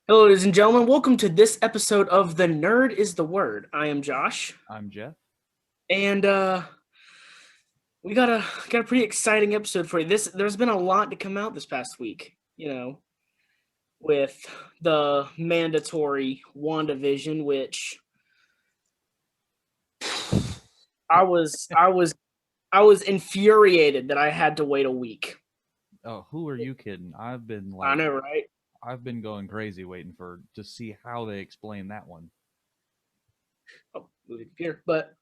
Hello, ladies and gentlemen. Welcome to this episode of The Nerd is the Word. I am Josh, I'm Jeff. and we got a pretty exciting episode for you. There's been a lot to come out this past week, with the mandatory WandaVision, which I was infuriated that I had to wait a week. Oh, who are you kidding? I know, right? I've been going crazy waiting for to see how they explain that one. Oh, movie computer. But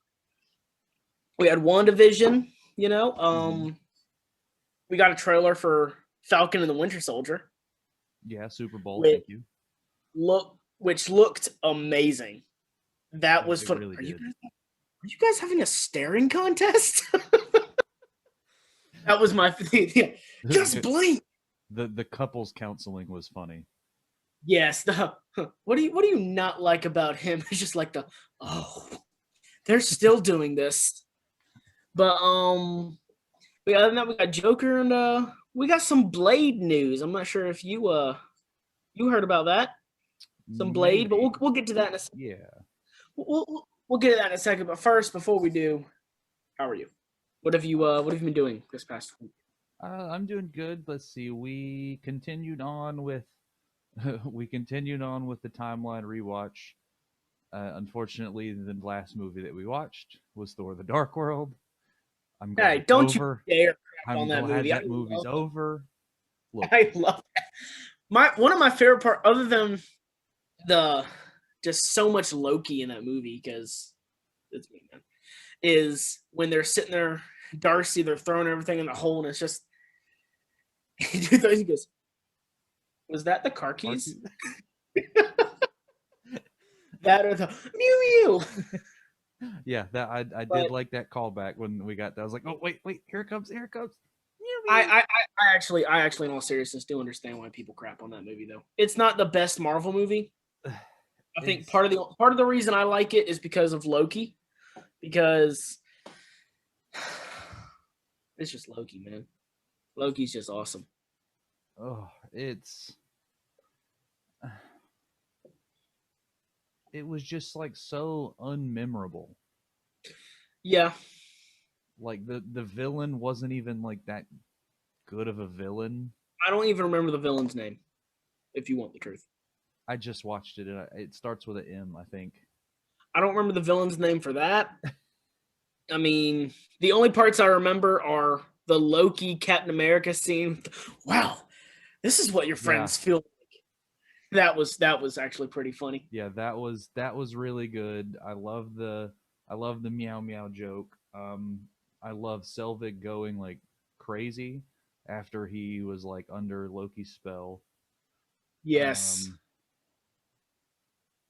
we had WandaVision, Mhm. we got a trailer for Falcon and the Winter Soldier. Yeah, Super Bowl. Which Thank you. which looked amazing. That was It fun. really did. Are you guys having a staring contest? That was my thing. Yeah. Just the, blink. the couples counseling was funny. Yes. What do you not like about him? It's just like they're still doing this. But other than that, we got Joker and we got some Blade news. I'm not sure if you heard about that. Some Blade, but we'll Maybe. get to that in a second. Yeah. We'll get to that in a second. But first, before we do, how are you? What have you been doing this past week? I'm doing good. Let's see. We continued on with we continued on with the timeline rewatch. Unfortunately, the last movie that we watched was Thor: The Dark World. I'm glad Hey, it's don't you over. dare crap on I'm that glad movie. that movie's over. Look, I love that. One of my favorite part, other than the just so much Loki in that movie, because it's me, man, is when they're sitting there, Darcy, they're throwing everything in the hole, and it's just he goes, "Was that the car keys? Arcu- That or the mew mew?" yeah, that I did But like that callback when we got that. I was like, oh wait, here it comes. Meow, I, meow. I, I actually, in all seriousness, do understand why people crap on that movie. Though it's not the best Marvel movie. I think It's part of the reason I like it is because of Loki, because it's just Loki, man. Loki's just awesome. it's it was just like so unmemorable. Yeah, Like the villain wasn't even like that good of a villain. I don't even remember the villain's name. If you want the truth, I just watched it and it starts with an M, I think. I don't remember the villain's name for that. I mean, the only parts I remember are the Loki Captain America scene. Wow, this is what your Yeah, friends feel like. That was actually pretty funny. yeah, that was really good. I love the meow meow joke. I love Selvig going like crazy after he was like under Loki's spell. Yes. Um,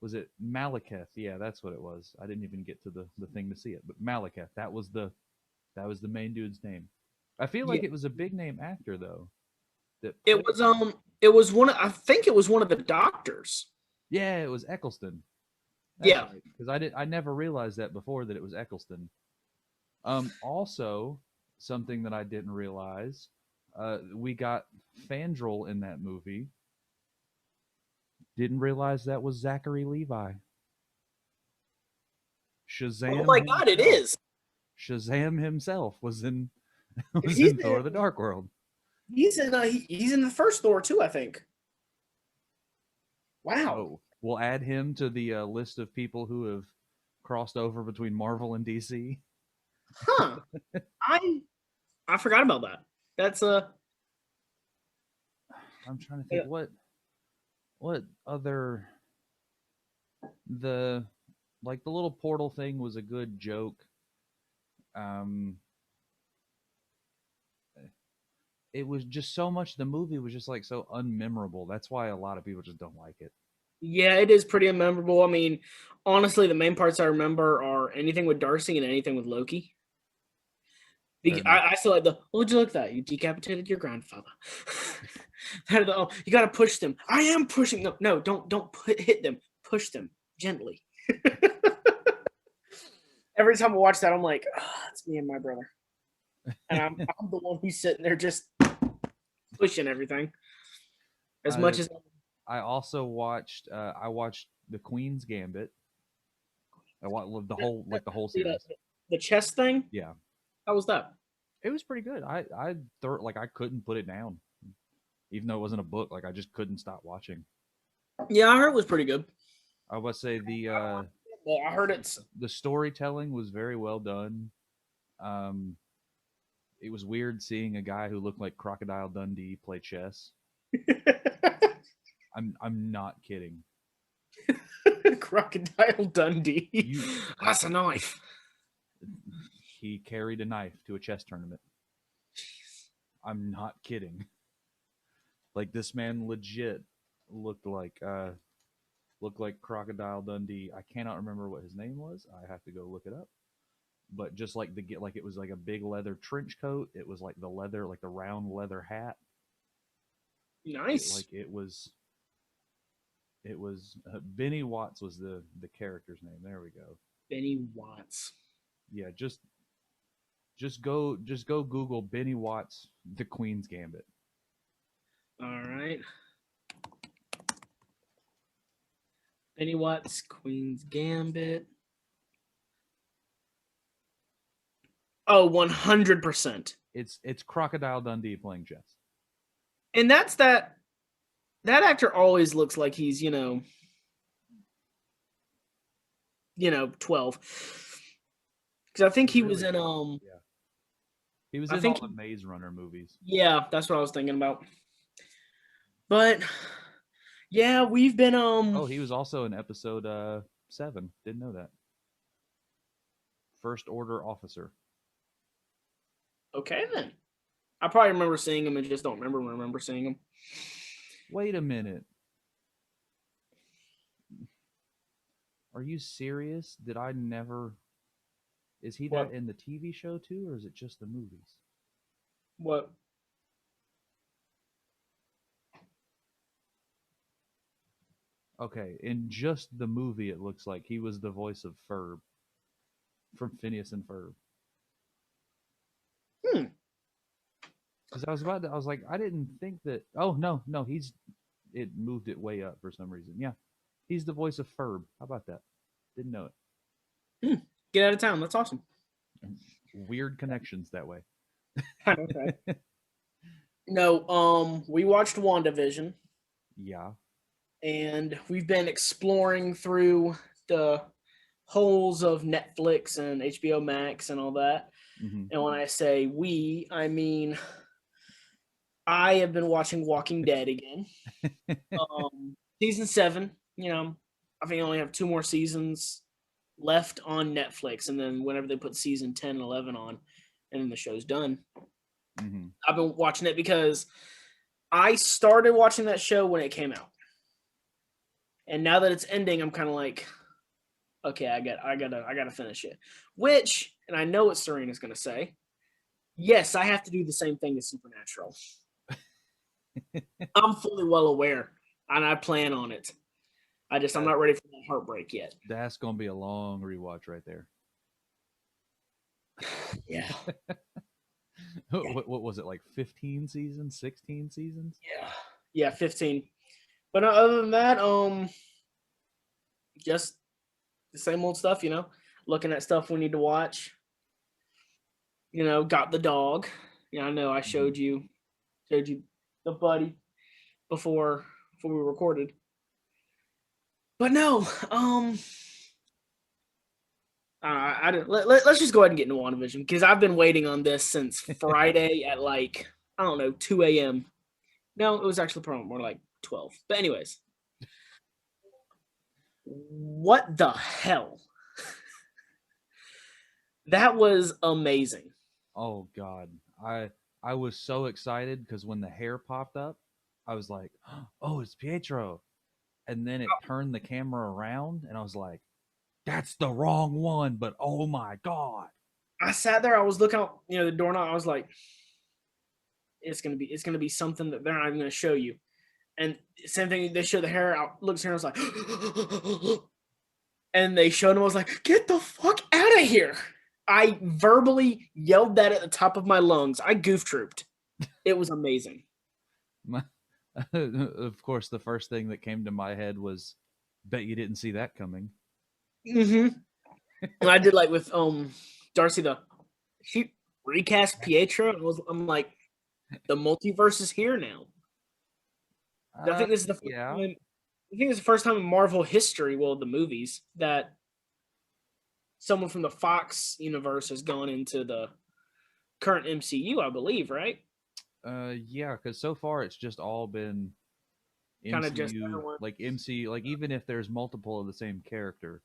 was it Malekith? Yeah, that's what it was. I didn't even get to the thing to see it, but Malekith. That was the main dude's name. I feel Yeah. like it was a big name actor though that It played was him. I think it was one of the doctors. Yeah, it was Eccleston. That's Yeah. right. Because I never realized that before that it was Eccleston. Also, something that I didn't realize, we got Fandral in that movie. Didn't realize that was Zachary Levi. Oh Shazam my god, it himself. is. Shazam himself was in was He's in Thor: in, The Dark World. he's in the first Thor too, I think. Wow. Oh, we'll add him to the list of people who have crossed over between Marvel and DC. Huh. I I forgot about that. That's I'm trying to think yeah. what other the like the little portal thing was a good joke. Um, it was just so much. The movie was just like so unmemorable. That's why a lot of people just don't like it. Yeah, it is pretty memorable. I mean, honestly, the main parts I remember are anything with Darcy and anything with Loki. Fair enough. I still like the. What would you look at that? You decapitated your grandfather. You got to push them. I am pushing them. No, don't hit them. Push them gently. Every time I watch that, I'm like, oh, it's me and my brother, and I'm the one who's sitting there just pushing everything as I much as I also watched The Queen's Gambit. I watched the whole series. The chess thing. Yeah, How was that? it was pretty good. I couldn't put it down, even though it wasn't a book. Like I just couldn't stop watching. Yeah, I heard it was pretty good. I would say Well, I heard it's the storytelling was very well done. Um, it was weird seeing a guy who looked like Crocodile Dundee play chess. I'm not kidding. Crocodile Dundee. That's a knife. He carried a knife to a chess tournament. I'm not kidding. Like this man legit looked like Crocodile Dundee. I cannot remember what his name was. I have to go look it up. But just like it was like a big leather trench coat. It was like the round leather hat. Nice. It was Benny Watts was the character's name. There we go. Benny Watts. Yeah, just go Google Benny Watts The Queen's Gambit. All right. Benny Watts Queen's Gambit. Oh, 100%. It's Crocodile Dundee playing chess. And that's that actor always looks like he's, 12. Because I think he was in yeah. He was in all the Maze Runner movies. Yeah, that's what I was thinking about. But yeah, we've been Oh, he was also in episode 7. Didn't know that. First Order Officer. Okay then. I probably remember seeing him and just don't remember seeing him. Wait a minute. Are you serious? Did I never... Is he that in the TV show too, or is it just the movies? What? Okay, in just the movie, it looks like he was the voice of Ferb from Phineas and Ferb. Because I was like, I didn't think that. Oh no, it moved it way up for some reason. Yeah, he's the voice of Ferb. How about that? Didn't know it. Get out of town. That's awesome. Weird connections that way. Okay. No, we watched WandaVision. Yeah. And we've been exploring through the holes of Netflix and HBO Max and all that. Mm-hmm. And when I say we, I mean I have been watching Walking Dead again. Season 7, I think I only have 2 more seasons left on Netflix, and then whenever they put season 10 and 11 on, and then the show's done. Mm-hmm. I've been watching it because I started watching that show when it came out, and now that it's ending, I'm kind of like, okay, I gotta finish it. Which, and I know what Serena's gonna say. Yes, I have to do the same thing as Supernatural. I'm fully well aware, and I plan on it. I'm not ready for that heartbreak yet. That's gonna be a long rewatch right there. Yeah. What was it, like 15 seasons, 16 seasons? Yeah, 15. But other than that, just the same old stuff, looking at stuff we need to watch. Got the dog. I know I showed you the buddy before we recorded. But no, let's just go ahead and get into WandaVision, because I've been waiting on this since Friday at 2 a.m. No, it was actually probably more like 12. But anyways, what the hell? That was amazing. Oh God, I was so excited because when the hair popped up, I was like, oh, it's Pietro. And then it turned the camera around, and I was like, that's the wrong one, but oh my God. I sat there, I was looking out, the doorknob, I was like, it's gonna be something that they're not even gonna show you. And same thing, they show the hair out, looks here, I was like, and they showed him, I was like, get the fuck out of here. I verbally yelled that at the top of my lungs. I goof trooped. It was amazing. Of course, the first thing that came to my head was, bet you didn't see that coming. Mm-hmm. And I did like with Darcy she recast Pietro, and I'm like, the multiverse is here now. I think this is the first Yeah. time. I think it's the first time in Marvel history, well, the movies, that someone from the Fox universe has gone into the current MCU, I believe, right? Yeah, because so far it's just all been Kind of just MCU, everyone. like MC, like even if there's multiple of the same character,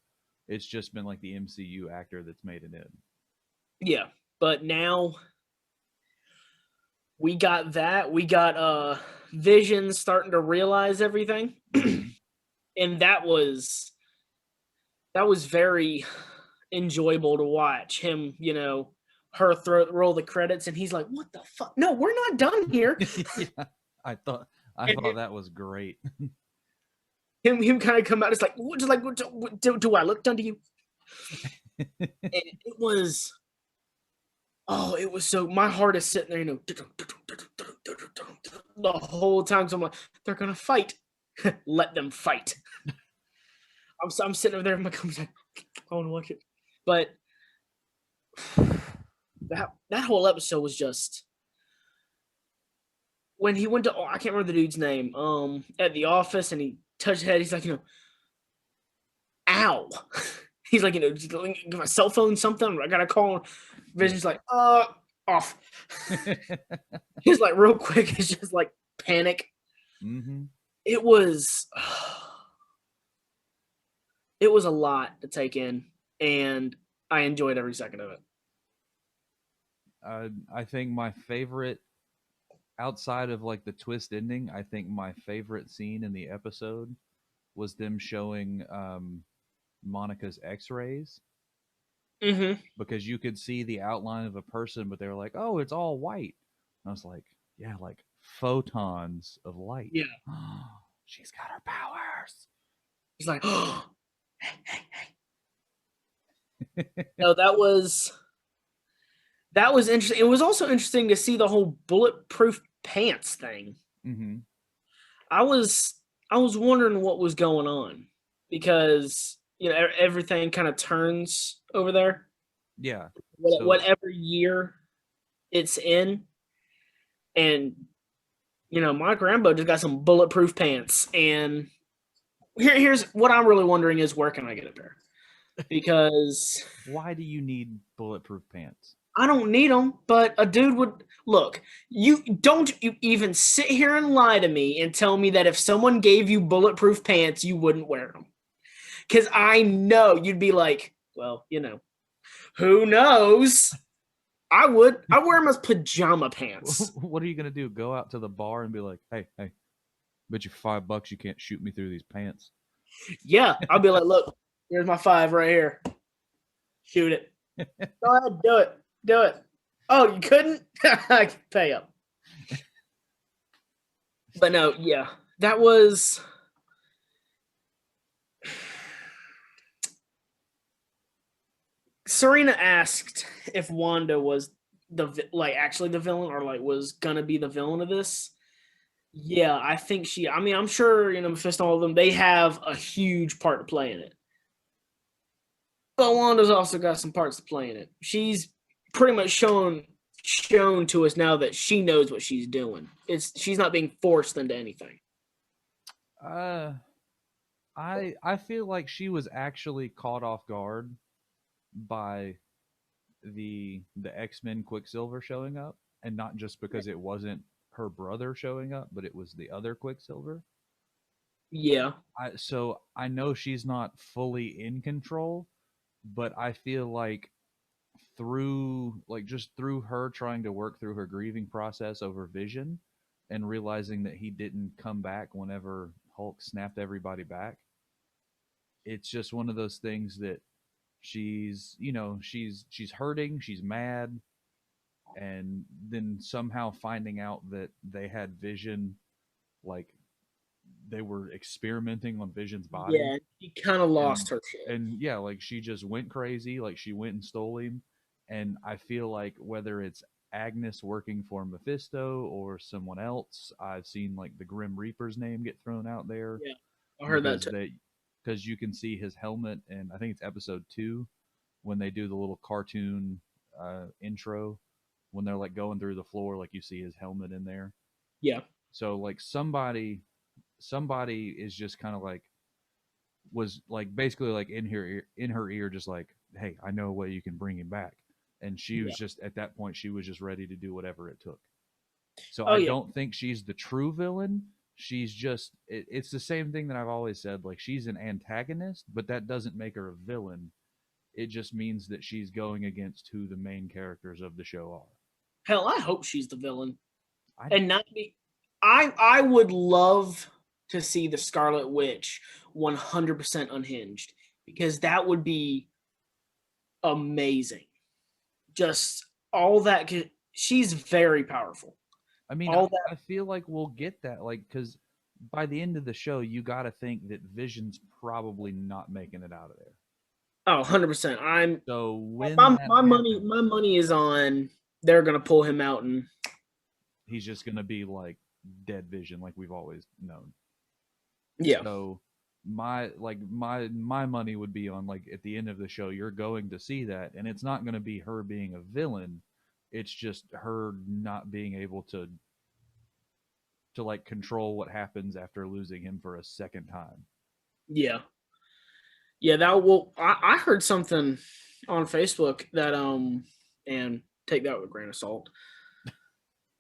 it's just been like the MCU actor that's made it in. Yeah, but now we got that. We got Vision starting to realize everything, Mm-hmm. and that was very enjoyable to watch him. Her roll the credits, and he's like, "What the fuck? No, we're not done here." Yeah, I thought I And thought that was great. him kind of come out. It's like, what, do I look done to you? And it was, oh, it was so. My heart is sitting there, the whole time. So I'm like, they're gonna fight. Let them fight. I'm sitting over there. I'm like, I want to watch it, but that whole episode was just when he went to, I can't remember the dude's name, at the office, and he touched his head. He's like, ow. He's like, give my cell phone something. I gotta call. Vision's like, off. He's like, real quick. It's just like panic. Mm-hmm. It was, it was a lot to take in, and I enjoyed every second of it. I think my favorite, outside of like the twist ending, I think my favorite scene in the episode was them showing Monica's X-rays, Mm-hmm. because you could see the outline of a person, but they were like, "Oh, it's all white." And I was like, "Yeah, like photons of light." Yeah. She's got her powers. He's like, oh, no, that was interesting. It was also interesting to see the whole bulletproof pants thing. Mm-hmm. I was wondering what was going on, because everything kind of turns over there. Yeah. So Whatever year it's in, and my grandpa just got some bulletproof pants, and here's what I'm really wondering is, where can I get a pair? Because why do you need bulletproof pants? I don't need them, but a dude would look. You don't even sit here and lie to me and tell me that if someone gave you bulletproof pants, you wouldn't wear them. Because I know you'd be like, well, who knows? I would. I wear them as pajama pants. What are you gonna do? Go out to the bar and be like, "Hey, bet you $5 you can't shoot me through these pants." Yeah, I'll be like, look, here's my 5 right here. Shoot it. Go ahead, do it. Do it. Oh, you couldn't? I can pay up. But no, yeah, that was. Serena asked if Wanda was actually the villain, or was gonna be the villain of this. Yeah, I think she. I mean, I'm sure Mephisto, all of them, they have a huge part to play in it. But Wanda's also got some parts to play in it. She's pretty much shown to us now that she knows what she's doing. She's not being forced into anything. I feel like she was actually caught off guard by the X-Men Quicksilver showing up, and not just because it wasn't her brother showing up, but it was the other Quicksilver. Yeah. So I know she's not fully in control, but I feel like through her trying to work through her grieving process over Vision, and realizing that he didn't come back whenever Hulk snapped everybody back, it's just one of those things that she's hurting, she's mad, and then somehow finding out that they had Vision, like they were experimenting on Vision's body. Yeah, she kind of lost her shit. And yeah, like she just went crazy, like she went and stole him. And I feel like whether it's Agnes working for Mephisto or someone else. I've seen like the Grim Reaper's name get thrown out there Yeah, I heard that because too. you can see his helmet, and I think it's episode 2 when they do the little cartoon intro when they're like going through the floor, like you see his helmet in there. Yeah. So like somebody is just kind of like was like basically like in her ear, just like, hey, I know a way you can bring him back. And she was Yeah. just at that point, she was just ready to do whatever it took. So Oh I yeah. don't think she's the true villain. She's just it's the same thing that I've always said. Like, she's an antagonist, but that doesn't make her a villain. It just means that she's going against who the main characters of the show are. Hell, I hope she's the villain, I and not me. I would love to see the Scarlet Witch 100% unhinged, because that would be amazing. Just all that. She's very powerful. I mean, All that. I feel like we'll get that, like, because by the end of the show, you got to think that Vision's probably not making it out of there. Oh, 100%. So when my, that my money happens, my money is on they're gonna pull him out, and he's just gonna be like dead Vision, like we've always known. yeah. So my money would be on, like, at the end of the show, you're going to see that, and it's not going to be her being a villain. It's just her not being able to like control what happens after losing him for a second time. Yeah. Yeah, that will. I heard something on Facebook that and take that with a grain of salt,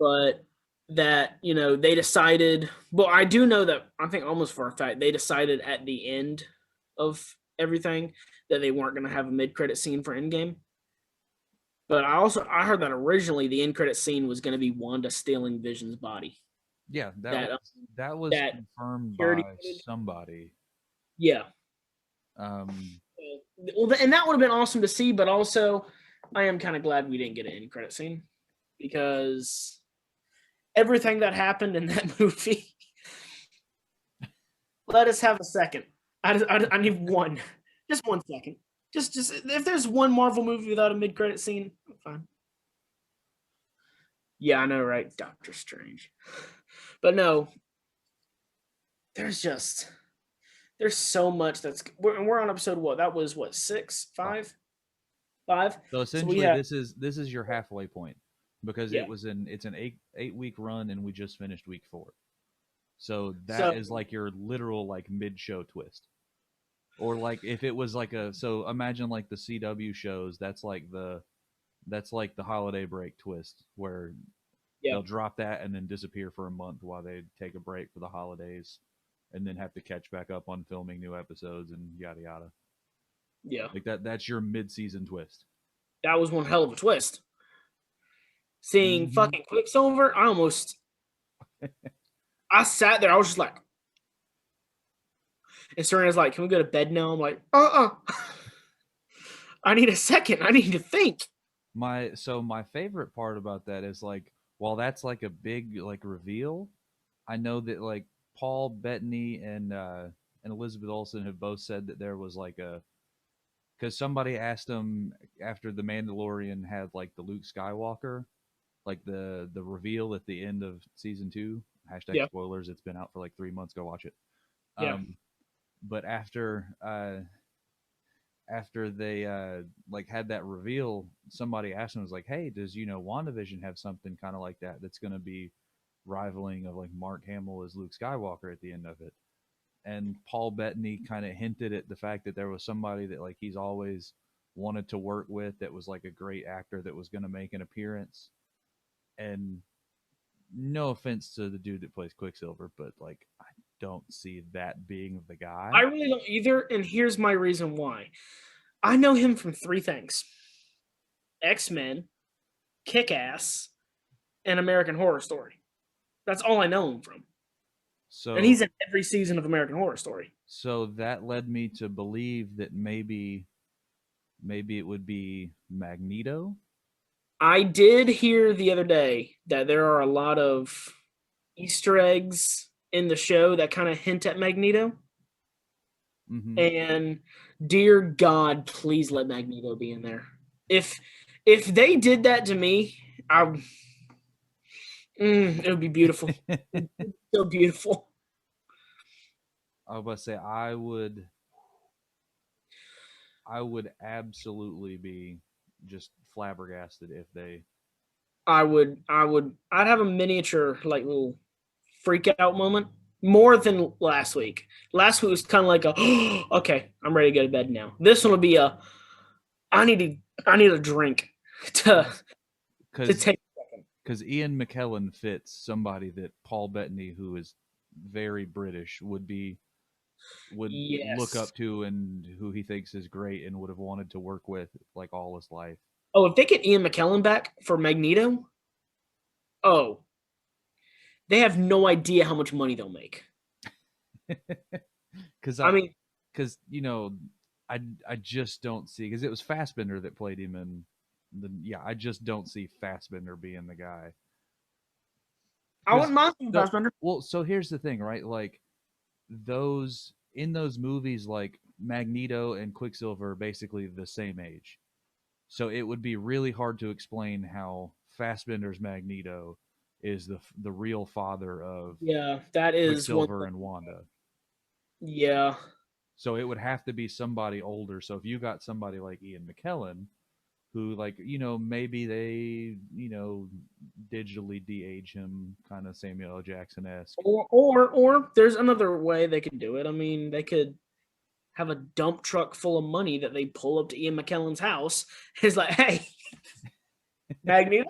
but that they decided. Well, I do know that I think almost for a fact they decided at the end of everything that they weren't going to have a mid-credit scene for Endgame. But I heard that originally the end credit scene was going to be Wanda stealing Vision's body. Yeah, That that was that confirmed security by footage. somebody. Yeah. Um, Well, and that would have been awesome to see, but also I am kind of glad we didn't get an end credit scene, because everything that happened in that movie. Let us have a second. I need one, just 1 second. Just if there's one Marvel movie without a mid credit scene, I'm fine. Yeah, I know, right? Doctor Strange. But no, there's so much we're on episode what? That was what, 6, 5? 5. so So we essentially, have, this is your halfway point, because yeah. it's an eight-week run, and we just finished week 4. So that So is like your literal like mid-show twist. Or like if it was like so imagine like the CW shows, that's like the holiday break twist, where yeah, they'll drop that and then disappear for a month while they take a break for the holidays, and then have to catch back up on filming new episodes and yada yada. yeah. Like that's your mid-season twist. That was one hell of a twist. Seeing fucking Quicksilver, I sat there, I was just like, and Serena's like, "Can we go to bed now?" I'm like, I need a second. I need to think. My favorite part about that is, like, while that's like a big like reveal, I know that like Paul Bettany and Elizabeth Olsen have both said that there was like because somebody asked them after the Mandalorian had like the Luke Skywalker, like the reveal at the end of season 2. Hashtag Yeah. spoilers. It's been out for like 3 months. Go watch it. Yeah. But after they like had that reveal, somebody asked him, was like, "Hey, does WandaVision have something kind of like that that's going to be rivaling of like Mark Hamill as Luke Skywalker at the end of it?" And Paul Bettany kind of hinted at the fact that there was somebody that like he's always wanted to work with, that was like a great actor that was going to make an appearance. And no offense to the dude that plays Quicksilver, but like I don't see that being the guy. I really don't either, and here's my reason why. I know him from 3 things: X-Men, Kick-Ass, and American Horror Story. That's all I know him from. So, and he's in every season of American Horror Story. So that led me to believe that maybe it would be Magneto. I did hear the other day that there are a lot of Easter eggs in the show that kind of hint at Magneto. Mm-hmm. And dear God, please let Magneto be in there. If they did that to me, It would be beautiful. So beautiful. I was about to say I would absolutely be just flabbergasted if they. I'd have a miniature like little freak out moment more than last week. Last week was kind of like a okay, I'm ready to go to bed now. This one will be a I need a drink to take. Because Ian McKellen fits somebody that Paul Bettany, who is very British, would look up to and who he thinks is great and would have wanted to work with like all his life. Oh, if they get Ian McKellen back for Magneto, they have no idea how much money they'll make. Because you know, I just don't see, because it was Fassbender that played him, and I just don't see Fassbender being the guy. I wouldn't mind Fassbender. Well, so here's the thing, right? Like in those movies, like Magneto and Quicksilver are basically the same age. So it would be really hard to explain how Fassbender's Magneto is the real father of that is Quicksilver and Wanda. Yeah. So it would have to be somebody older. So if you got somebody like Ian McKellen, who, like, you know, maybe they, you know, digitally de-age him, kind of Samuel L. Jackson-esque. Or there's another way they could do it. I mean, they could have a dump truck full of money that they pull up to Ian McKellen's house. It's like, hey, Magneto?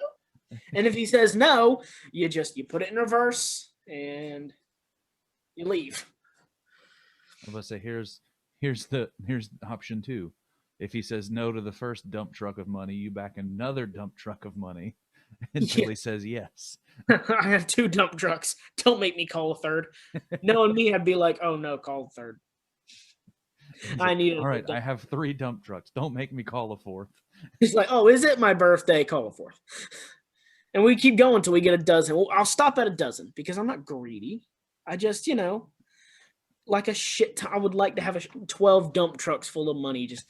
And if he says no, you put it in reverse and you leave. I'm going to say, here's option 2. If he says no to the first dump truck of money, you back another dump truck of money until he says yes. I have 2 dump trucks. Don't make me call a third. Knowing me, I'd be like, oh no, call a third. I need all right, I have 3 dump trucks. Don't make me call a 4th. He's like, oh, is it my birthday? Call a 4th. And we keep going until we get a dozen. Well, I'll stop at a dozen because I'm not greedy. I just, like a shit ton. I would like to have 12 dump trucks full of money. Just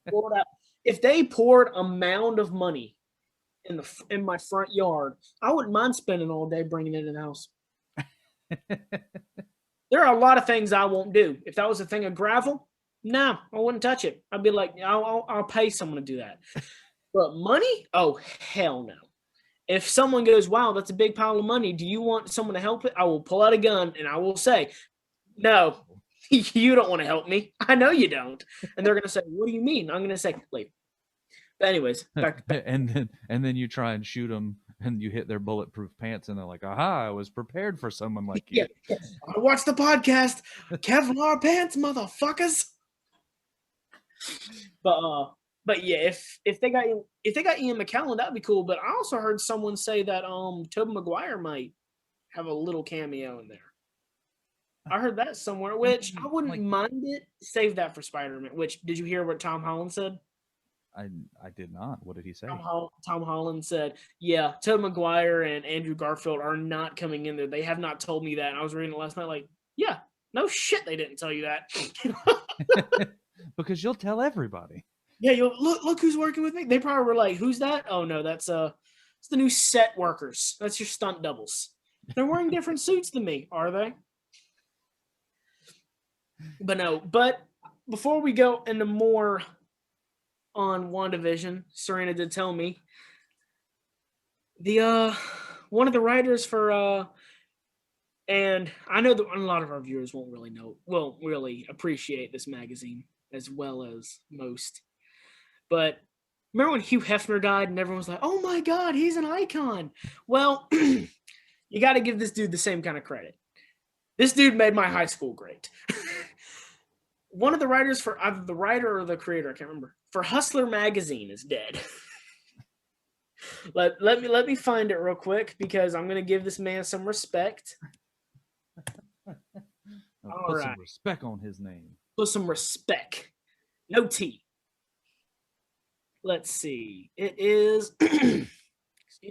pour it out. If they poured a mound of money in my front yard, I wouldn't mind spending all day bringing it in the house. There are a lot of things I won't do. If that was a thing of gravel, no, I wouldn't touch it. I'd be like, I'll pay someone to do that. But money? Oh, hell no. If someone goes, wow, that's a big pile of money, do you want someone to help it? I will pull out a gun and I will say, no, you don't want to help me. I know you don't. And they're going to say, what do you mean? I'm going to say, leave. But anyways. Back. and then you try and shoot them and you hit their bulletproof pants and they're like, aha, I was prepared for someone like you. Yeah. I watched the podcast. Kevlar pants, motherfuckers. But yeah, if they got Ian McKellen, that'd be cool. But I also heard someone say that Tobey Maguire might have a little cameo in there. I heard that somewhere, which I wouldn't mind it. Save that for Spider-Man. Which, did you hear what Tom Holland said? I did not. What did he say? Tom Holland said, yeah, Tobey Maguire and Andrew Garfield are not coming in there. They have not told me that. And I was reading it last night like, yeah, no shit, they didn't tell you that. Because you'll tell everybody. Yeah, look who's working with me. They probably were like, who's that? Oh no, it's the new set workers. That's your stunt doubles. They're wearing different suits than me, are they? But before we go into more on WandaVision, Serena did tell me the one of the writers for and I know that a lot of our viewers won't really appreciate this magazine as well as most. But remember when Hugh Hefner died and everyone was like, oh my God, he's an icon. Well, you got to give this dude the same kind of credit. This dude made my high school great. One of the writers for either the writer or the creator, I can't remember, for Hustler magazine is dead. Let me find it real quick because I'm going to give this man some respect. Put some respect on his name. Put some respect. No T. Let's see. It is. Excuse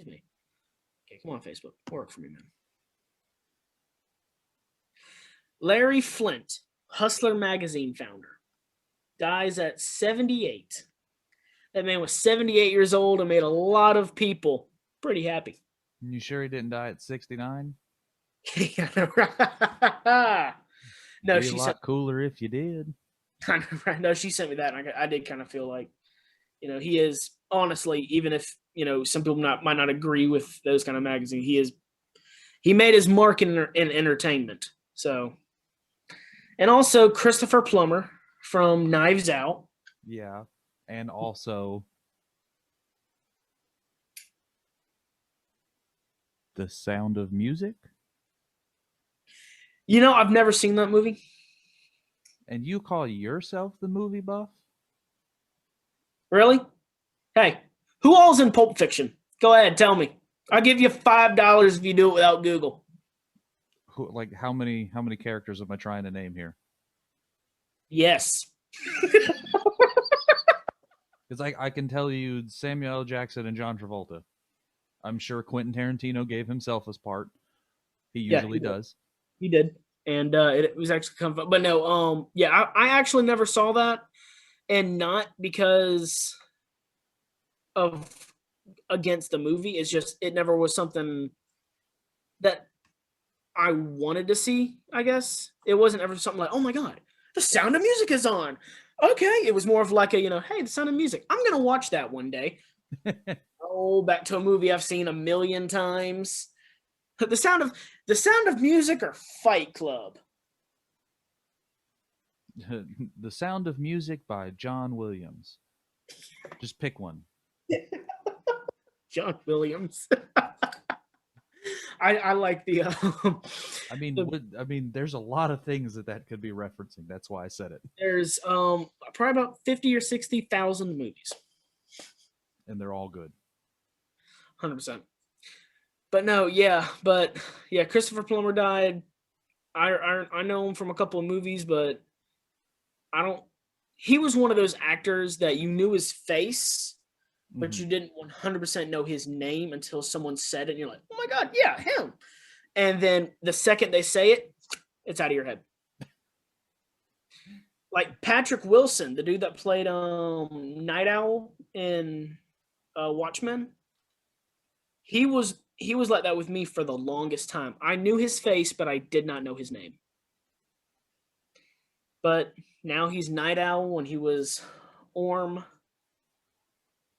me. Okay, come on, Facebook. Work for me, man. Larry Flint, Hustler magazine founder, dies at 78. That man was 78 years old and made a lot of people pretty happy. You sure he didn't die at 69? No, Be a she sent. lot cooler if you did. No, she sent me that. And I did kind of feel like, he is honestly, even if some people might not agree with those kind of magazines, he made his mark in entertainment. So, and also Christopher Plummer from Knives Out. Yeah. And also The Sound of Music. I've never seen that movie. And you call yourself the movie buff? Really? Hey, who all's in Pulp Fiction? Go ahead, tell me. I'll give you $5 if you do it without Google. Like how many characters am I trying to name here? Yes. Because I can tell you Samuel L. Jackson and John Travolta. I'm sure Quentin Tarantino gave himself his part. He usually does. He did. And it was actually kind of fun. But no, I actually never saw that. And not because of against the movie. It's just it never was something that I wanted to see, I guess. It wasn't ever something like, oh my God, the Sound of Music is on. Okay. It was more of like a, hey, the Sound of Music. I'm going to watch that one day. Back to a movie I've seen a million times. The Sound of Music or Fight Club? The Sound of Music by John Williams. Just pick one. John Williams. I like the. I mean, there's a lot of things that could be referencing. That's why I said it. There's probably about 50 or 60,000 movies, and they're all good. 100%. But no, Christopher Plummer died. I know him from a couple of movies, but I don't. He was one of those actors that you knew his face, but you didn't 100% know his name until someone said it, and you're like, oh my God, yeah, him. And then the second they say it, it's out of your head. Like Patrick Wilson, the dude that played Night Owl in Watchmen, he was like that with me for the longest time. I knew his face, but I did not know his name. But now he's Night Owl. When he was Orm,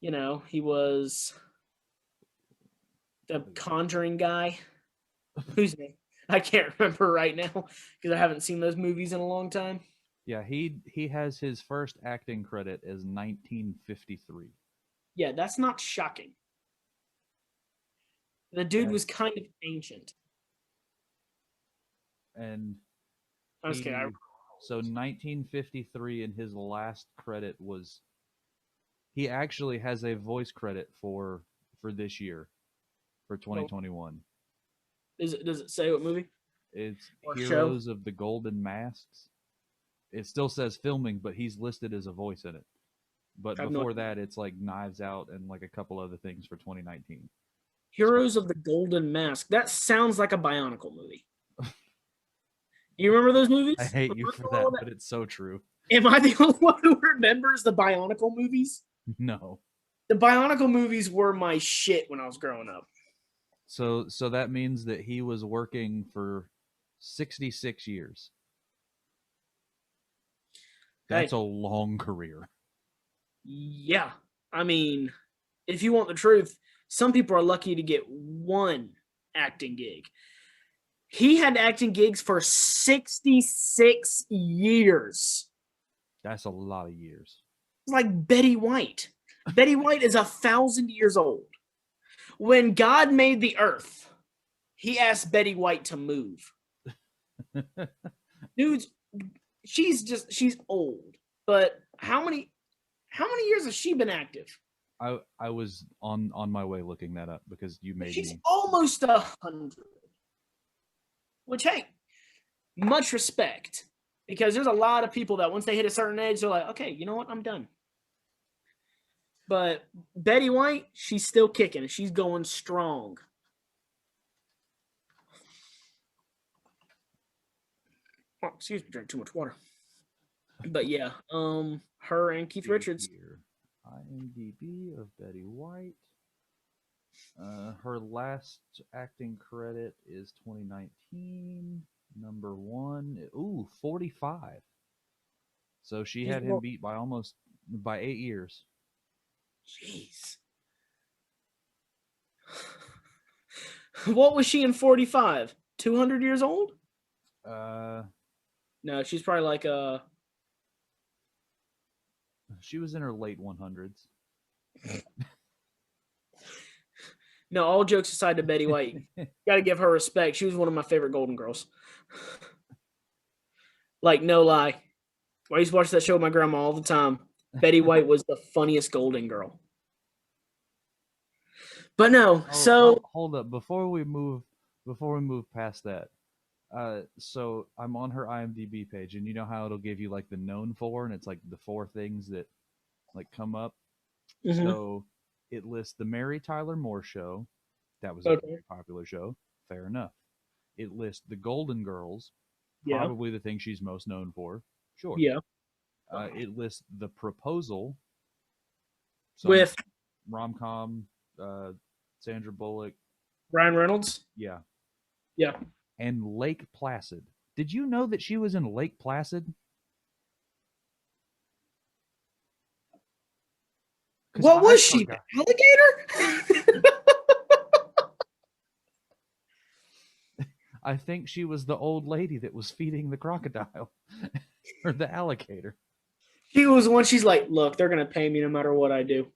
he was the Conjuring guy. Whose name? I can't remember right now because I haven't seen those movies in a long time. Yeah, he has his first acting credit as 1953. Yeah, that's not shocking. The dude was kind of ancient. And I'm just kidding. So 1953, and his last credit was. He actually has a voice credit for this year, for 2021. Does it say what movie? It's Heroes of the Golden Masks. It still says filming, but he's listed as a voice in it. But before that, it's like Knives Out and like a couple other things for 2019. Heroes of the Golden Mask. That sounds like a Bionicle movie. You remember those movies? I hate you for that, but it's so true. Am I the only one who remembers the Bionicle movies? No. The Bionicle movies were my shit when I was growing up. So that means that he was working for 66 years. That's a long career. Yeah. I mean, if you want the truth, some people are lucky to get one acting gig. He had acting gigs for 66 years. That's a lot of years. It's like Betty White. Betty White is 1,000 years old. When God made the earth, he asked Betty White to move. Dudes, she's old. But how many years has she been active? I was on my way looking that up because you made She's me. Almost 100. Which, hey, much respect. Because there's a lot of people that once they hit a certain age, they're like, okay, you know what? I'm done. But Betty White, she's still kicking. She's going strong. Oh, excuse me, drank too much water. But yeah, her and Keith Richards. IMDb of Betty White. Her last acting credit is 2019. Number one. Ooh, 45. So she had him beat by 8 years. Jeez. What was she in 45? 200 years old? No, she's probably like She was in her late 100s. No, all jokes aside to Betty White. Got to give her respect. She was one of my favorite Golden Girls. Like, no lie. I used to watch that show with my grandma all the time. Betty White was the funniest Golden Girl. But no, hold up before we move past that. So I'm on her IMDb page, and you know how it'll give you like the known for, and it's like the 4 things that like come up. Mm-hmm. So it lists the Mary Tyler Moore Show. That was a very popular show. Fair enough. It lists the Golden Girls. Probably the thing she's most known for. Sure. Yeah. It lists The Proposal. With rom-com, Sandra Bullock. Ryan Reynolds? Yeah. Yeah. And Lake Placid. Did you know that she was in Lake Placid? What was she? The alligator? I think she was the old lady that was feeding the crocodile or the alligator. She was the one. She's like, look, they're gonna pay me no matter what I do.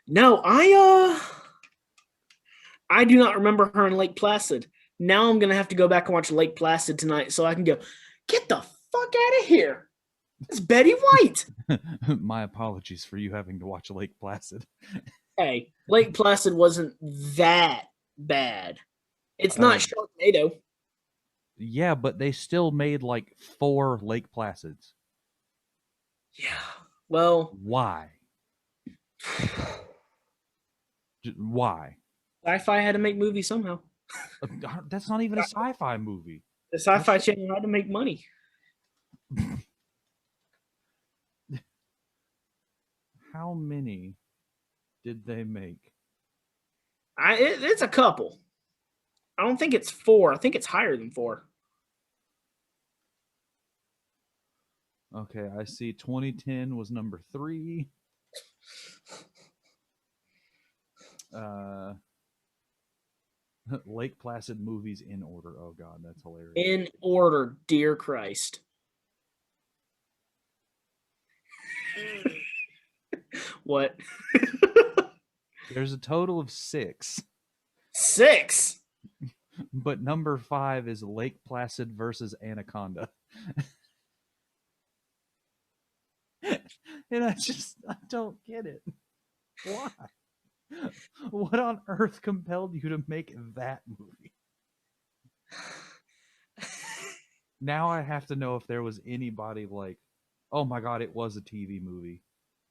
No, I do not remember her in Lake Placid. Now I'm gonna have to go back and watch Lake Placid tonight so I can go, get the fuck out of here. It's Betty White. My apologies for you having to watch Lake Placid. Hey, Lake Placid wasn't that bad. It's not Sharknado. Yeah, but they still made like 4 Lake Placids. Yeah. Well, why? Why? Sci-Fi had to make movies somehow. That's not even a sci-fi movie. The Sci-Fi Channel had to make money. How many did they make? It's a couple. I don't think it's 4. I think it's higher than 4. Okay, I see 2010 was number 3. Lake Placid movies in order. Oh God, that's hilarious. In order, dear Christ. What? There's a total of 6. 6? But number 5 is Lake Placid versus Anaconda. And I don't get it. Why? What on earth compelled you to make that movie? Now I have to know if there was anybody like, oh my God, it was a TV movie.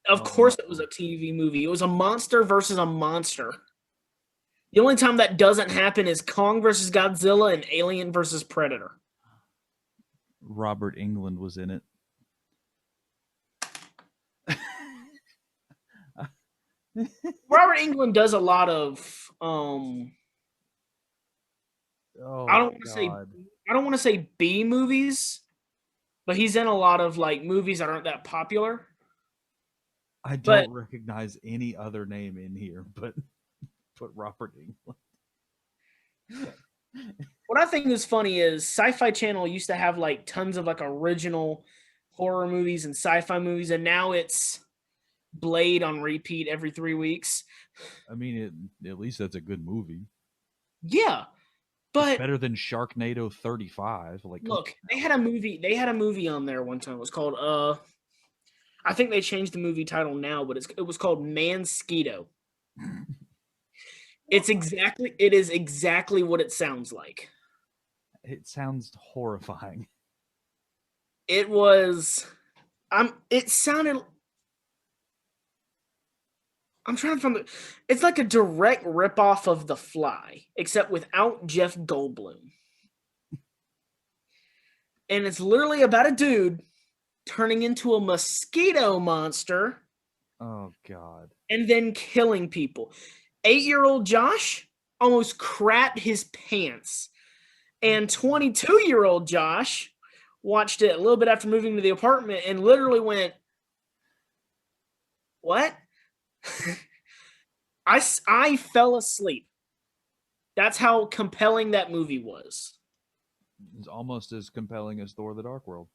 Of course it was a TV movie. It was a monster versus a monster. The only time that doesn't happen is Kong versus Godzilla and Alien versus Predator. Robert Englund was in it. Robert Englund does a lot of I don't want to say B movies, but he's in a lot of like movies that aren't that popular. I don't recognize any other name in here but Robert Englund. What I think is funny is Sci-Fi Channel used to have like tons of like original horror movies and sci-fi movies, and now it's Blade on repeat every 3 weeks. I mean, at least that's a good movie. Yeah, but it's better than Sharknado 35. Like, look, they had a movie on there one time. It was called I think they changed the movie title now, but it was called Mansquito. It is exactly what it sounds like. It sounds horrifying. It was it sounded, I'm trying to find it's like a direct ripoff of The Fly, except without Jeff Goldblum. And it's literally about a dude turning into a mosquito monster Oh God. and then killing people. 8-year-old Josh almost crapped his pants. And 22-year-old Josh watched it a little bit after moving to the apartment and literally went, "What?" I fell asleep. That's how compelling that movie was. It's almost as compelling as Thor: The Dark World.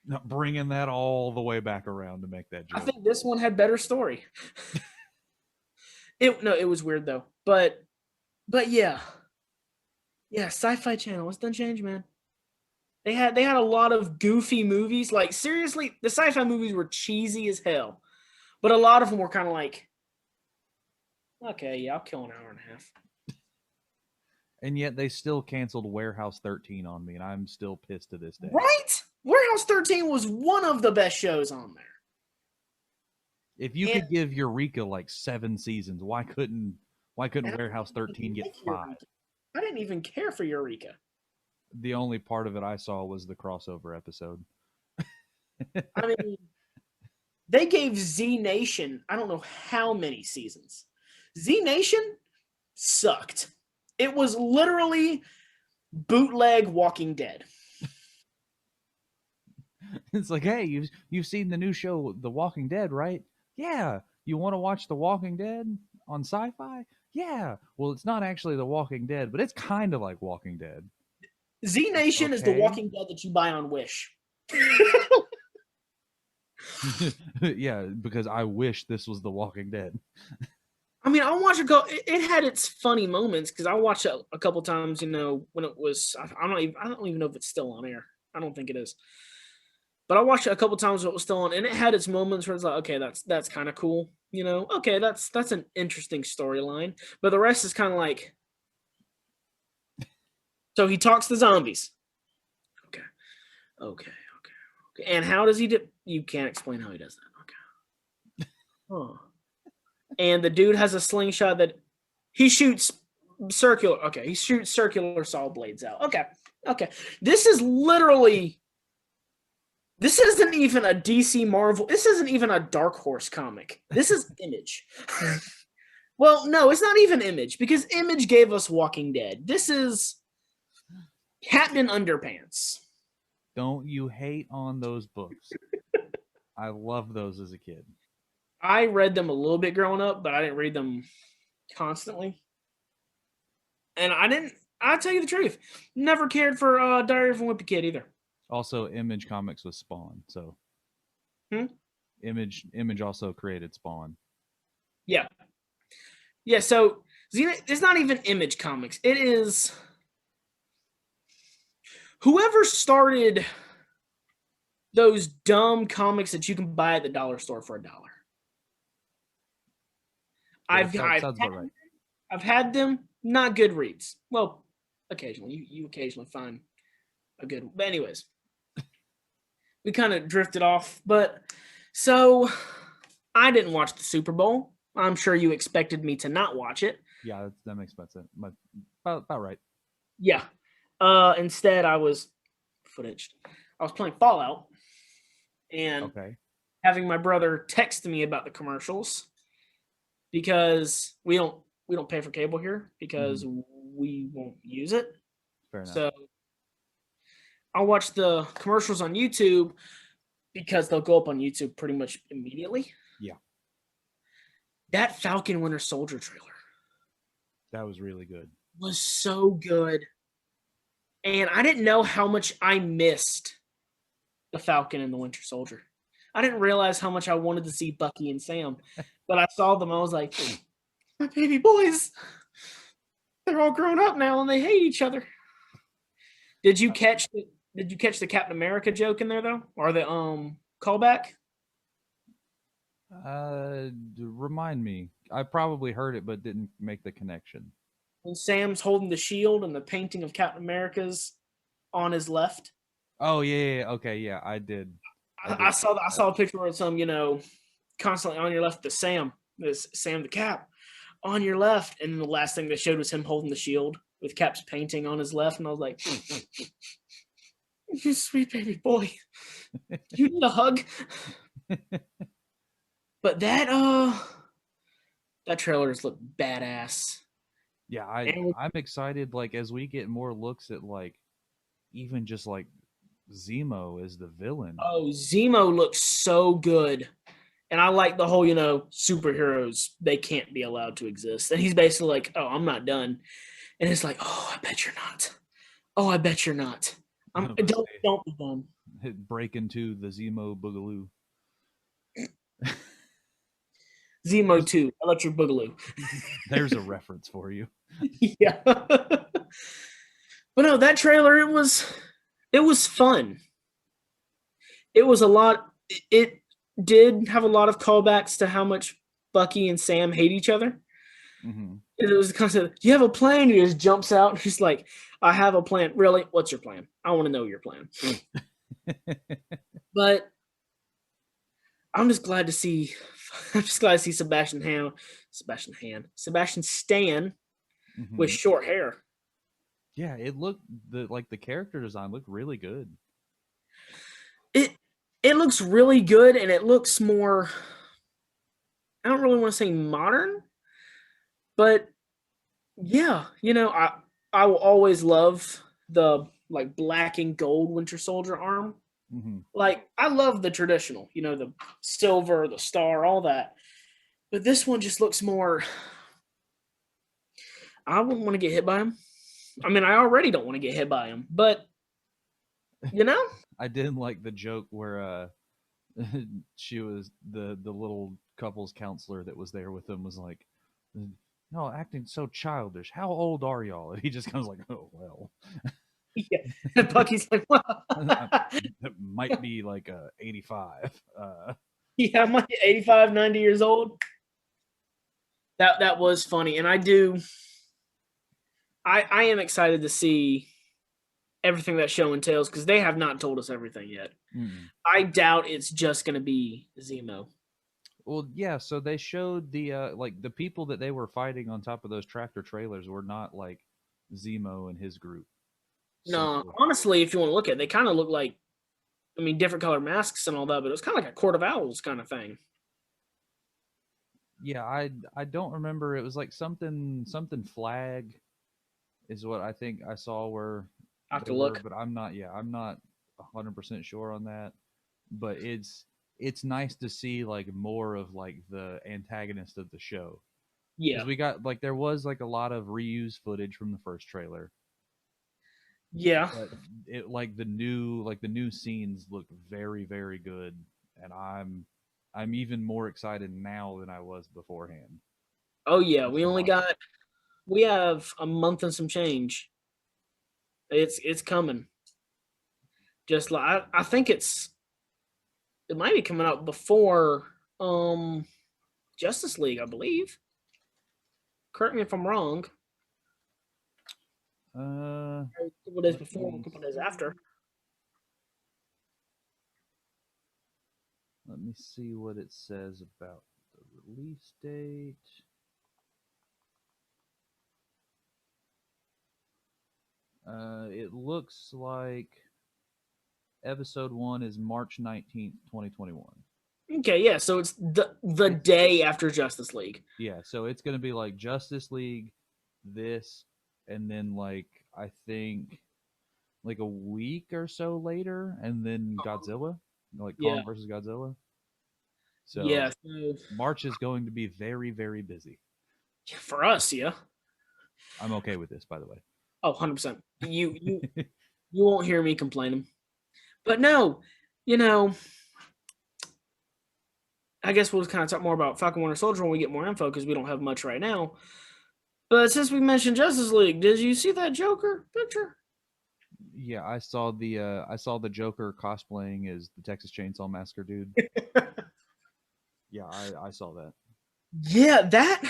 Not bringing that all the way back around to make that I joke. think this one had better story. It was weird though. But yeah. Yeah, Sci-Fi Channel, it's done changed, man. They had a lot of goofy movies. Like seriously, the sci-fi movies were cheesy as hell. But a lot of them were kind of like, okay, yeah, I'll kill an hour and a half. And yet they still canceled Warehouse 13 on me, and I'm still pissed to this day. Right? Warehouse 13 was one of the best shows on there. If you could give Eureka like 7 seasons, why couldn't Warehouse 13 get 5? I didn't even care for Eureka. The only part of it I saw was the crossover episode. I mean, they gave Z Nation, I don't know how many seasons. Z Nation sucked. It was literally bootleg Walking Dead. It's like, hey, you've seen the new show The Walking Dead, right? Yeah. You want to watch The Walking Dead on Sci-Fi? Yeah. Well, it's not actually The Walking Dead, but it's kind of like Walking Dead. Z Nation is the Walking Dead that you buy on Wish. Yeah, because I wish this was The Walking Dead. I mean, I watched it had its funny moments because I watched it a couple times. You know, when it was, I don't even know if it's still on air. I don't think it is. But I watched it a couple times when it was still on, and it had its moments where it's like, okay, that's kind of cool. You know, okay, that's an interesting storyline. But the rest is kind of like, so he talks to zombies. Okay. And how does he do? You can't explain how he does that. Okay. Huh. And the dude has a slingshot that he shoots circular. Okay, he shoots circular saw blades out. Okay. This isn't even a DC Marvel. This isn't even a Dark Horse comic. This is Image. Well, no, it's not even Image because Image gave us Walking Dead. This is Captain Underpants. Don't you hate on those books? I love those as a kid. I read them a little bit growing up, but I didn't read them constantly. And I'll tell you the truth, never cared for Diary of a Wimpy Kid either. Also, Image Comics was Spawn, so Image also created Spawn. Yeah. So it's not even Image Comics. It is whoever started those dumb comics that you can buy at the dollar store for $1. Yeah, I've had them, not good reads. Well, occasionally. You occasionally find a good one. But anyways, we kind of drifted off. But so I didn't watch the Super Bowl. I'm sure you expected me to not watch it. Yeah, that makes sense. About right. Yeah. Instead, I was playing Fallout and having my brother text me about the commercials because we don't pay for cable here because we won't use it. Fair enough. So I'll watch the commercials on YouTube because they'll go up on YouTube pretty much immediately. Yeah. That Falcon Winter Soldier trailer. That was really good. Was so good. And I didn't know how much I missed the Falcon and the Winter Soldier. I didn't realize how much I wanted to see Bucky and Sam. But I saw them, I was like, my baby boys. They're all grown up now and they hate each other. Did you catch the Captain America joke in there though? Or the callback? Remind me. I probably heard it but didn't make the connection. When Sam's holding the shield and the painting of Captain America's on his left. Oh yeah. Okay, yeah, I did. I saw a picture where it's constantly on your left, Sam the Cap on your left, and the last thing they showed was him holding the shield with Cap's painting on his left, and I was like, you sweet baby boy, you need a hug. But that trailers look badass. Yeah, And I'm excited. Like as we get more looks at like even just like Zemo as the villain. Zemo looks so good. And I like the whole, superheroes, they can't be allowed to exist. And he's basically like, oh, I'm not done. And it's like, oh, I bet you're not. Oh, I bet you're not. I'm gonna Don't be done. say break into the Zemo Boogaloo. Zemo 2, Electric Boogaloo. There's a reference for you. Yeah. But no, that trailer, it was fun. It was a lot. It did have a lot of callbacks to how much Bucky and Sam hate each other. Mm-hmm. It was the concept. Do you have a plan? He just jumps out. He's like, I have a plan. Really? What's your plan? I want to know your plan. But I'm just glad to see. I'm just glad to see Sebastian Stan Mm-hmm. with short hair. Yeah, it looked the character design looked really good. It looks really good, and it looks more. I don't really want to say modern, but yeah, I will always love the like black and gold Winter Soldier arm. Mm-hmm. Like I love the traditional, the silver, the star, all that. But this one just looks more. I wouldn't want to get hit by him. I mean, I already don't want to get hit by him, but I didn't like the joke where she was the little couples counselor that was there with them was like, no, acting so childish. How old are y'all? And he just comes like, oh well. yeah. And Bucky's like, well, It might be like 85. yeah, I'm like 85, 90 years old. That was funny, and I am excited to see everything that show entails because they have not told us everything yet. Mm. I doubt it's just going to be Zemo. Well, yeah. So they showed the like the people that they were fighting on top of those tractor trailers were not like Zemo and his group. No, So honestly, if you want to look at it, they kind of look like, I mean, different color masks and all that, but it was kind of like a Court of Owls kind of thing. yeah, I don't remember. It was like something flag is what I think I saw where I have they to were, look. but I'm not 100% sure on that. But it's nice to see like more of like the antagonist of the show because Yeah, we got like there was like a lot of reused footage from the first trailer, yeah. but it like the new scenes look very good, and I'm even more excited now than I was beforehand. Oh yeah, Just to watch it. we have a month and some change. It's coming. Just like I think it might be coming out before Justice League, I believe. Correct me if I'm wrong. Uh, A couple days let before, a me couple days see. after. Let me see what it says about the release date. It looks like episode 1 is March 19th, 2021. Okay, yeah. So it's the It's day after Justice League. Yeah, so it's going to be like Justice League, this, and then like I think like a week or so later, and then Godzilla, like Yeah, Kong versus Godzilla. So yeah. So March is going to be very busy. for us, yeah. I'm okay with this, by the way. Oh, 100%. You won't hear me complaining. But no, you know, I guess we'll kind of talk more about Falcon Winter Soldier when we get more info because we don't have much right now. But since we mentioned Justice League, did you see that Joker picture? Yeah, I saw the Joker cosplaying as the Texas Chainsaw Massacre dude. Yeah, I saw that. Yeah, that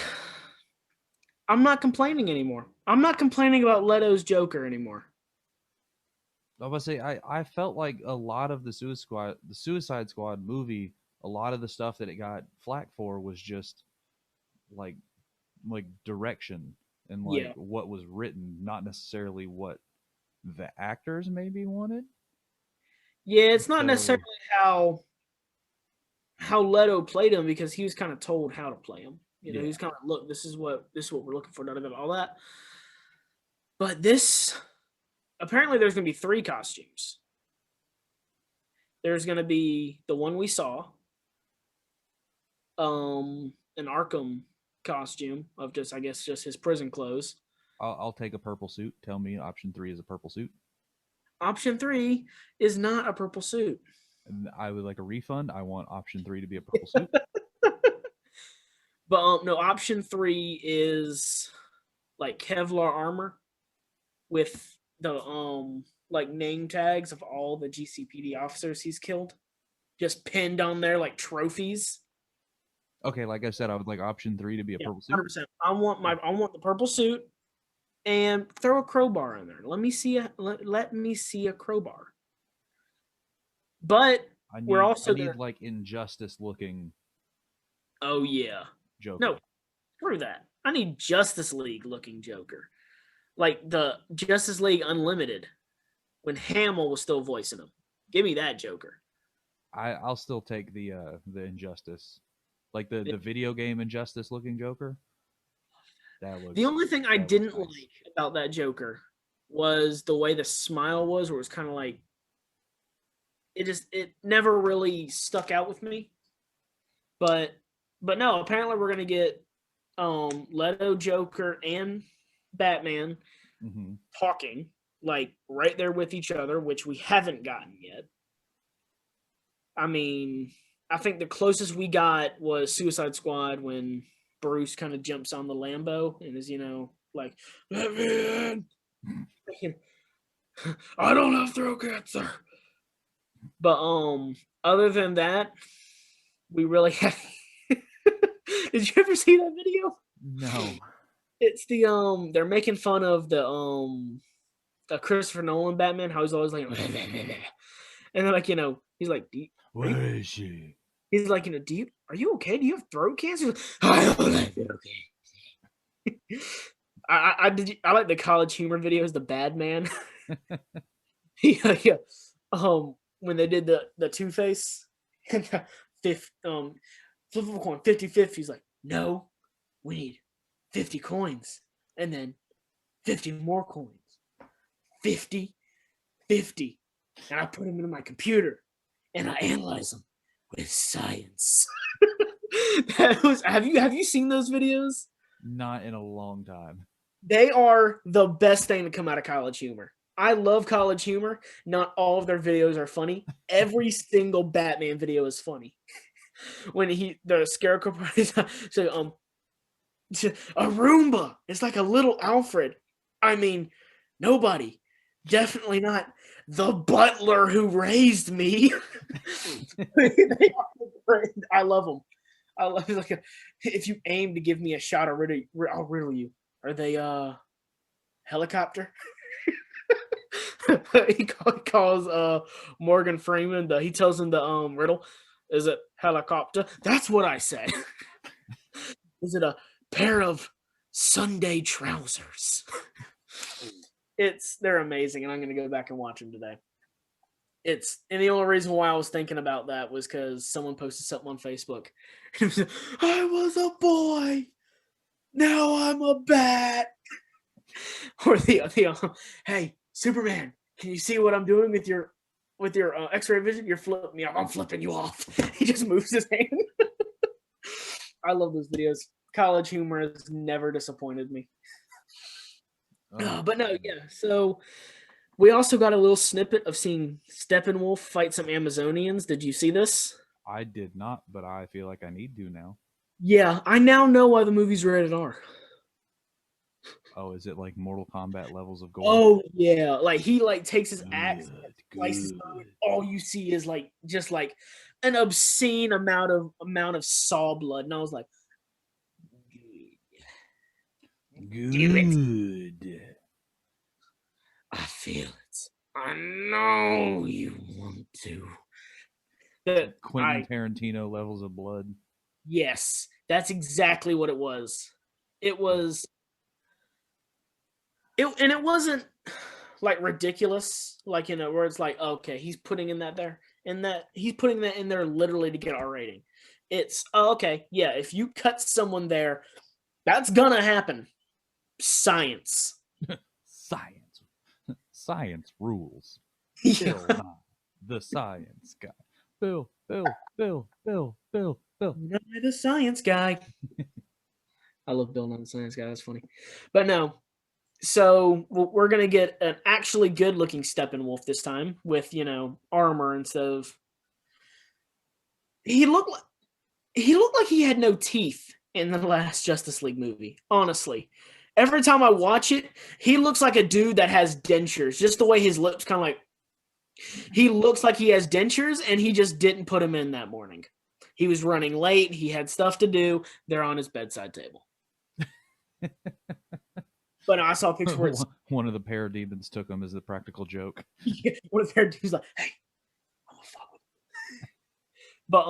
I'm not complaining anymore. I'm not complaining about Leto's Joker anymore. I was say I felt like a lot of the Suicide Squad movie, a lot of the stuff that it got flack for was just like direction and like Yeah. what was written, not necessarily what the actors maybe wanted. Yeah, it's not necessarily So how how Leto played him because he was kind of told how to play him. You know, Yeah. he was kind of look, this is what we're looking for, all that. But this apparently there's gonna be 3 costumes. There's gonna be the one we saw, an Arkham costume of just I guess just his prison clothes. I'll take a purple suit. Tell me option 3 is a purple suit. Option 3 is not a purple suit. And I would like a refund. I want option 3 to be a purple suit. But no, option 3 is like Kevlar armor with the like name tags of all the GCPD officers he's killed, just pinned on there like trophies. Okay, like I said, I would like option 3 to be a purple suit. 100%. I want the purple suit and throw a crowbar in there. Let me see a crowbar. But I need like Injustice looking. Oh yeah. Joker. No, screw that. I need Justice League looking Joker. Like the Justice League Unlimited when Hamill was still voicing him. Give me that Joker. I'll still take the Injustice. Like the video game Injustice looking Joker. That looks, the only thing I didn't nice. like about that Joker was the way the smile was, where it was kind of like it never really stuck out with me. But no, apparently we're gonna get Leto, Joker, and Batman talking like right there with each other, which we haven't gotten yet. I mean, I think the closest we got was Suicide Squad when Bruce kind of jumps on the Lambo and is, like, let me in. I don't have throat cancer. But other than that, we really have. Did you ever see that video? No. It's the they're making fun of the Christopher Nolan Batman, how he's always like, and they're like, he's like, where is she? He's like, are you okay? Do you have throat cancer? I don't like it, okay. I like the College Humor videos, the Bad Man. Yeah. When they did the Two-Face and the flip of a coin, 50-50, he's like, no, we need 50 coins and then 50 more coins. 50, 50. And I put them into my computer and I analyze them with science. Have you seen those videos? Not in a long time. They are the best thing to come out of College Humor. I love College Humor. Not all of their videos are funny. Every single Batman video is funny. When the Scarecrow so a Roomba. It's like a little Alfred. I mean, nobody. Definitely not the butler who raised me. I love them. I love like if you aim to give me a shot, I'll riddle you. Are they helicopter? He calls Morgan Freeman. He tells him the riddle. Is it helicopter? That's what I said. Is it a pair of Sunday trousers? They're amazing, and I'm going to go back and watch them today. And the only reason why I was thinking about that was because someone posted something on Facebook. I was a boy, now I'm a bat. Or hey, Superman, can you see what I'm doing with your X-ray vision? You're flipping me off. I'm flipping you off. He just moves his hand. I love those videos. College Humor has never disappointed me. But no, yeah. So we also got a little snippet of seeing Steppenwolf fight some Amazonians. Did you see this? I did not, but I feel like I need to now. Yeah, I now know why the movie's rated R. Oh, is it like Mortal Kombat levels of gore? Oh yeah, like he takes his axe and slices through it. All you see is just an obscene amount of saw blood, and I was like, good. I feel it. I know you want to. Quentin Tarantino levels of blood. Yes, that's exactly what it was. It was. It wasn't like ridiculous, where it's like, okay, he's putting in that there, and that he's putting that in there literally to get our rating. It's okay. Yeah, if you cut someone there, that's gonna happen. Science. Science. Science rules. Yeah. Bill Nye, the science guy. Bill. Not the science guy. I love Bill, not the science guy. That's funny. But no. So we're gonna get an actually good-looking Steppenwolf this time with armor instead of. He looked like he had no teeth in the last Justice League movie. Honestly, every time I watch it, he looks like a dude that has dentures. Just the way his lips kind of like. He looks like he has dentures, and he just didn't put them in that morning. He was running late. He had stuff to do. They're on his bedside table. But I saw a picture where one of the parademons took him as a practical joke. one of their dudes like, "Hey, I'm gonna fuck with you." But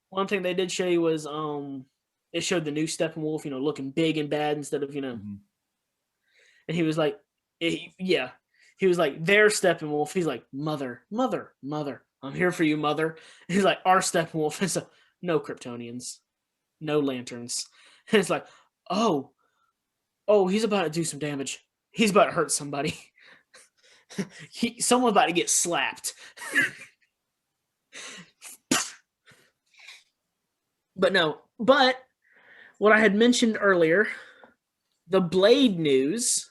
one thing they did show you was it showed the new Steppenwolf, looking big and bad instead of Mm-hmm. And he was like, yeah, he was like their Steppenwolf. He's like, mother, I'm here for you, mother. He's like, our Steppenwolf is no Kryptonians, no lanterns. And it's like, oh, he's about to do some damage. He's about to hurt somebody. Someone's about to get slapped. But what I had mentioned earlier, the Blade news,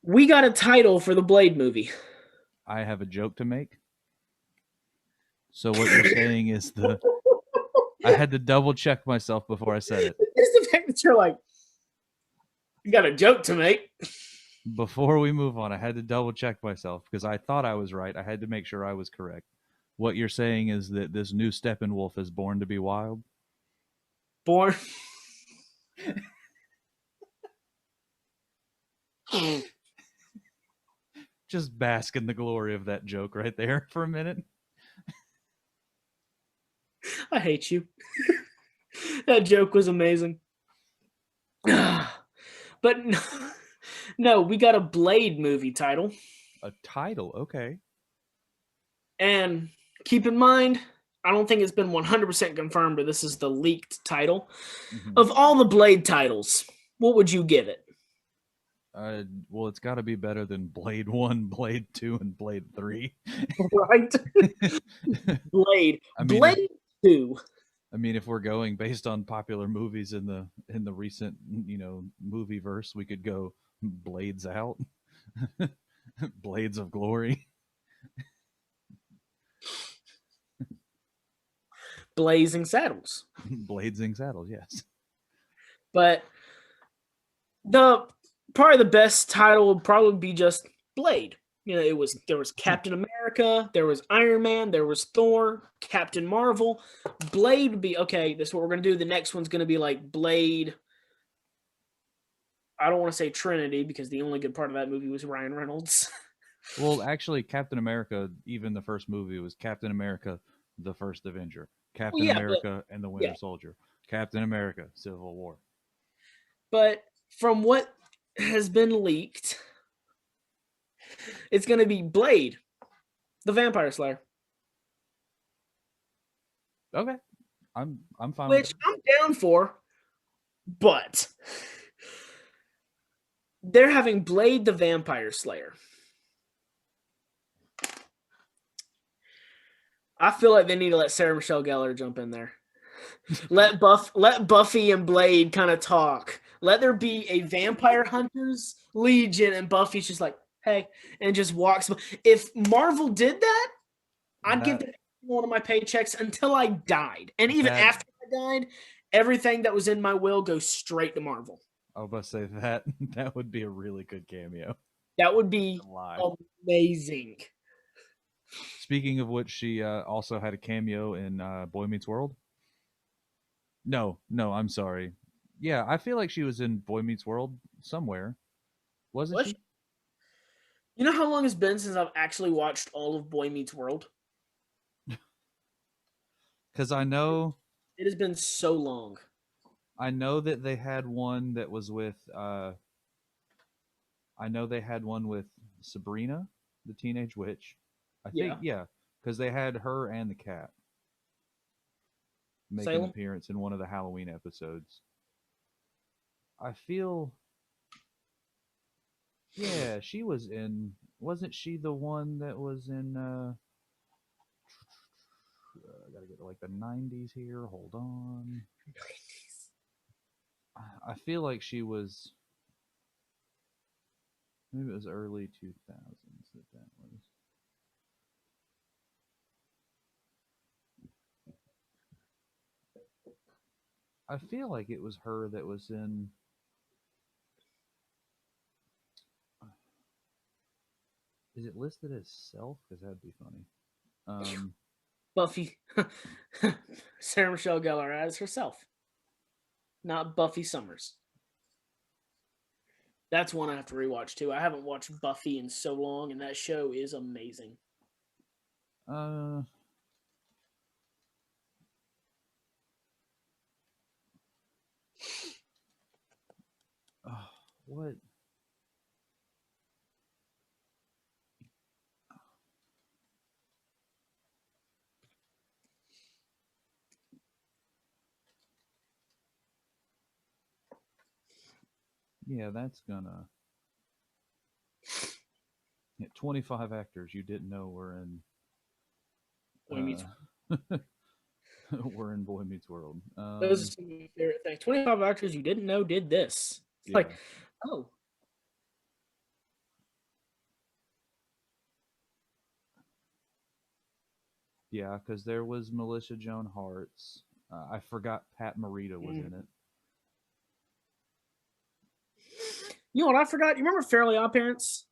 we got a title for the Blade movie. I have a joke to make. So what you're saying is I had to double check myself before I said it. It's the fact that you're like, you got a joke to make. Before we move on, I had to double check myself because I thought I was right. I had to make sure I was correct. What you're saying is that this new Steppenwolf is born to be wild? Born. Just bask in the glory of that joke right there for a minute. I hate you. That joke was amazing. But no, we got a Blade movie title. A title, okay. And keep in mind, I don't think it's been 100% confirmed, but this is the leaked title. Mm-hmm. Of all the Blade titles, what would you give it? Well, it's got to be better than Blade 1, Blade 2, and Blade 3. Right? Blade. Blade 2. I mean, if we're going based on popular movies in the recent, movie verse, we could go Blades Out, Blades of Glory, Blazing Saddles. Blazing Saddles, yes. But probably the best title would probably be just Blade. There was Captain America, there was Iron Man, there was Thor, Captain Marvel. Blade would be, okay, this is what we're going to do. The next one's going to be like Blade. I don't want to say Trinity because the only good part of that movie was Ryan Reynolds. Well, actually, Captain America, even the first movie, was Captain America, the First Avenger. Captain America and the Winter Soldier. Captain America, Civil War. But from what has been leaked, it's going to be Blade, the Vampire Slayer. Okay. I'm fine with it. Which I'm down for, but they're having Blade the Vampire Slayer. I feel like they need to let Sarah Michelle Gellar jump in there. Let Buffy and Blade kind of talk. Let there be a Vampire Hunters Legion, and Buffy's just like, hey, and just walks. If Marvel did that, I'd give them one of my paychecks until I died. And even after I died, everything that was in my will goes straight to Marvel. I was about to say that would be a really good cameo. That would be amazing. Speaking of which, she also had a cameo in Boy Meets World. No, I'm sorry. Yeah, I feel like she was in Boy Meets World somewhere. Wasn't she? You know how long it's been since I've actually watched all of Boy Meets World? Because I know... It has been so long. I know that they had one that was with... I know they had one with Sabrina, the Teenage Witch. I think, yeah, because they had her and the cat. make an Salem? appearance in one of the Halloween episodes. I feel, yeah, she was in. Wasn't she the one that was in? I gotta get to like the '90s here. Hold on. I feel like she was. Maybe it was early 2000s that was. I feel like it was her that was in. Is it listed as Self? Because that'd be funny. Buffy. Sarah Michelle Gellar as herself, not Buffy Summers. That's one I have to rewatch too. I haven't watched Buffy in so long, and that show is amazing. What? Yeah, that's gonna. Yeah, 25 actors you didn't know were in. Boy Meets Were in Boy Meets World. Those are some of my favorite things. 25 actors you didn't know did this. It's Yeah. like, oh. Yeah, because there was Melissa Joan Hart's. I forgot Pat Morita was in it. You know what I forgot? You remember Fairly Odd Parents?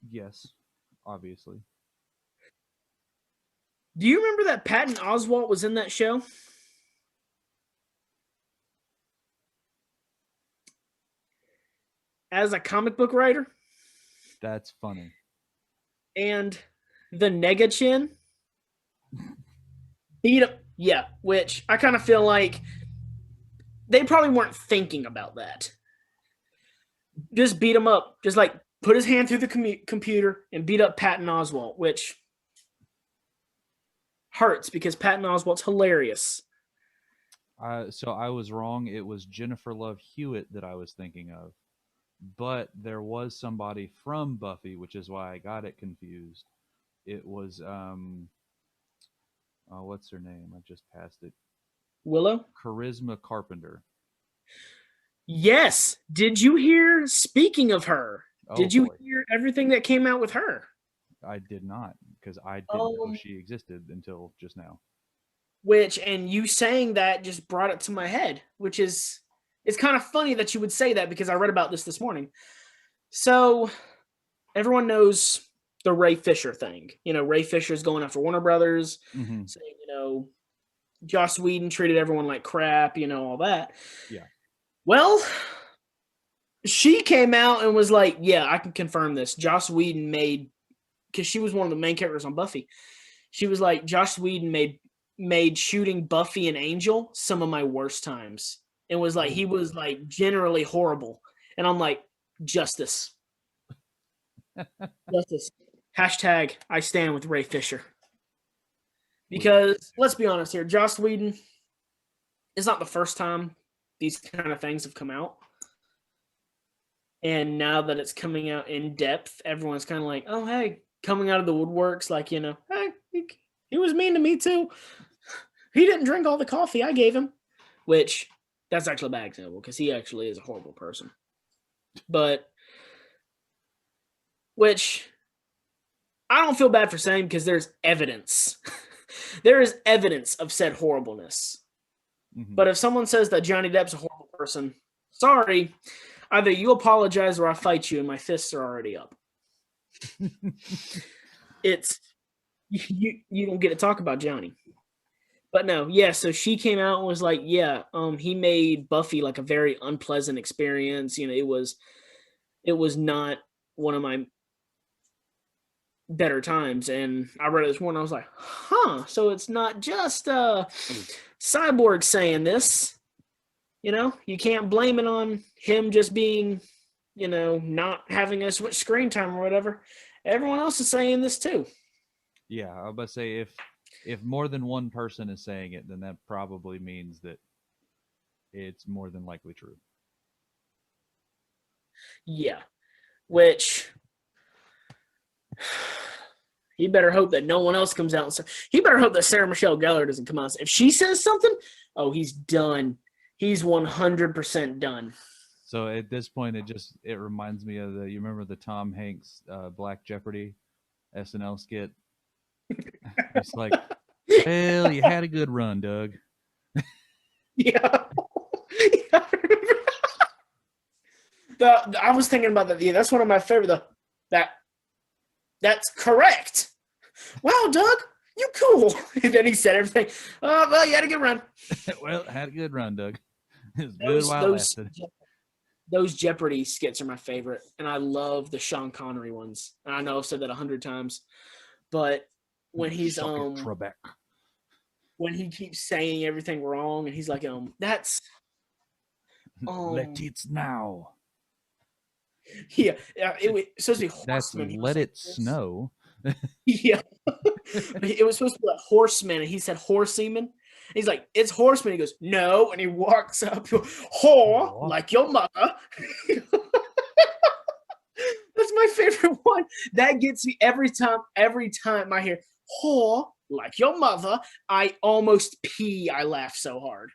Yes, obviously. Do you remember that Patton Oswalt was in that show? As a comic book writer? That's funny. And the Negachin beat up. Yeah, which I kind of feel like they probably weren't thinking about that. Just beat him up. Just like put his hand through the computer and beat up Patton Oswalt, which hurts because Patton Oswalt's hilarious. So I was wrong. It was Jennifer Love Hewitt that I was thinking of. But there was somebody from Buffy, which is why I got it confused. It was what's her name? I just passed it. Willow? Charisma Carpenter. Yes. Did you hear, speaking of her, did you boy. hear everything that came out with her? I did not, because I didn't know she existed until just now. Which, and you saying that just brought it to my head, which is, it's kind of funny that you would say that because I read about this morning. So, everyone knows the Ray Fisher thing. You know, Ray Fisher's going after Warner Brothers, saying, you know, Joss Whedon treated everyone like crap, you know, all that. Yeah. Well, she came out and was like, yeah, I can confirm this. Joss Whedon made, because she was one of the main characters on Buffy, she was like, Joss Whedon made shooting Buffy and Angel some of my worst times. And was like, he was like generally horrible. And I'm like, justice. Justice. Hashtag I stand with Ray Fisher. Because let's be honest here, Joss Whedon, it's not the first time these kind of things have come out. And now that it's coming out in depth, everyone's kind of like, oh, hey, coming out of the woodworks, like, you know, hey, he was mean to me too. He didn't drink all the coffee I gave him, which that's actually a bad example because he actually is a horrible person. But, which I don't feel bad for saying because there's evidence. There is evidence of said horribleness. Mm-hmm. But if someone says that Johnny Depp's a horrible person, sorry, either you apologize or I fight you and my fists are already up. It's, you don't get to talk about Johnny. But no, yeah, so she came out and was like, yeah, he made Buffy like a very unpleasant experience. You know, it was not one of my better times. And I read it this morning, I was like, huh, so it's not just Cyborg saying this. You know, you can't blame it on him just being, you know, not having as much screen time or whatever. Everyone else is saying this too. Yeah, I was about to say, if more than one person is saying it, then that probably means that it's more than likely true. Yeah, which he better hope that no one else comes out and say. He better hope that Sarah Michelle Gellar doesn't come out and say. If she says something, oh, he's done. He's 100% done. So at this point, it reminds me of you remember the Tom Hanks Black Jeopardy SNL skit? It's like, well, you had a good run, Doug. Yeah. I was thinking about that. Yeah, that's one of my favorite. That's correct. Wow, Doug, you cool. And then he said everything. Oh, well, you had a good run. Well, had a good run, Doug. It was good while it lasted. Those Jeopardy skits are my favorite, and I love the Sean Connery ones. And I know I've said that 100 times, but when he's Trebek. When he keeps saying everything wrong, and he's like, that's let it now. Yeah, it was supposed to be horseman. That's let it snow. Yeah, it was supposed to be like horseman, and he said horseman. He's like, it's horseman. He goes, no, and he walks up, whore, like your mother. That's my favorite one. That gets me every time. Every time I hear whore, like your mother, I almost pee. I laugh so hard.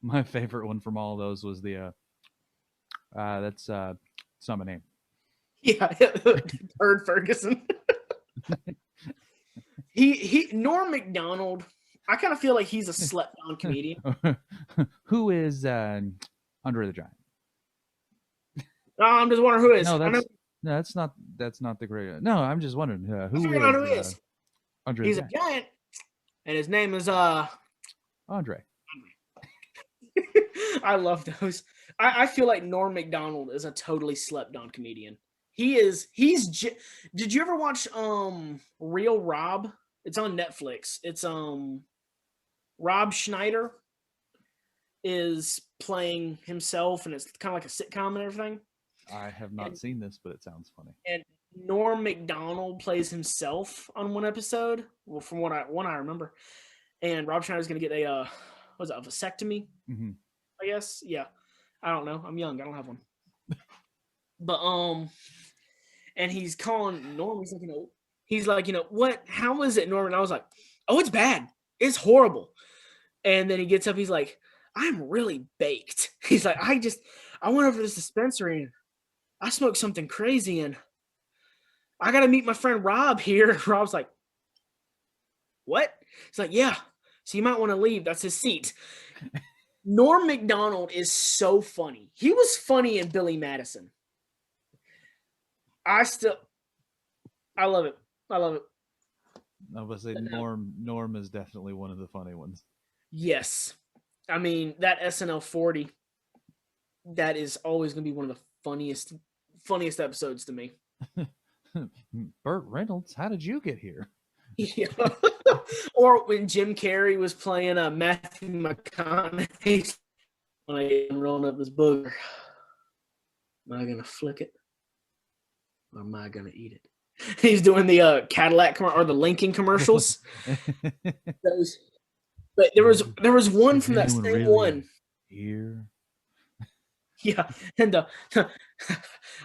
My favorite one from all of those was the that's not my name. Yeah, Bird Ferguson. Norm Macdonald. I kind of feel like he's a slept-on comedian. Who is Andre the Giant? No, I'm just wondering who is. No, that's not the great. No, I'm just wondering who is. Andre he's a giant, and his name is Andre. I love those. I feel like Norm Macdonald is a totally slept-on comedian. Did you ever watch Real Rob? It's on Netflix. It's Rob Schneider is playing himself, and it's kind of like a sitcom and everything. I have not seen this, but it sounds funny. And Norm Macdonald plays himself on one episode. Well, from what I remember. And Rob Schneider's going to get a vasectomy, I guess. Yeah. I don't know. I'm young. I don't have one. But and he's calling Norm. He's like, what? How is it, Norm? And I was like, oh, it's bad. It's horrible. And then he gets up. He's like, I'm really baked. He's like, I went over to this dispensary and I smoked something crazy and I got to meet my friend Rob here. Rob's like, what? He's like, yeah. So you might want to leave. That's his seat. Norm Macdonald is so funny. He was funny in Billy Madison. I love it. I love it. I was say Norm is definitely one of the funny ones. Yes. I mean, that SNL 40, that is always going to be one of the funniest episodes to me. Burt Reynolds, how did you get here? Yeah. Or when Jim Carrey was playing Matthew McConaughey, when I'm rolling up this booger, am I going to flick it? Or am I going to eat it? He's doing the Cadillac or the Lincoln commercials. But there was one from that same really one. Here. Yeah. And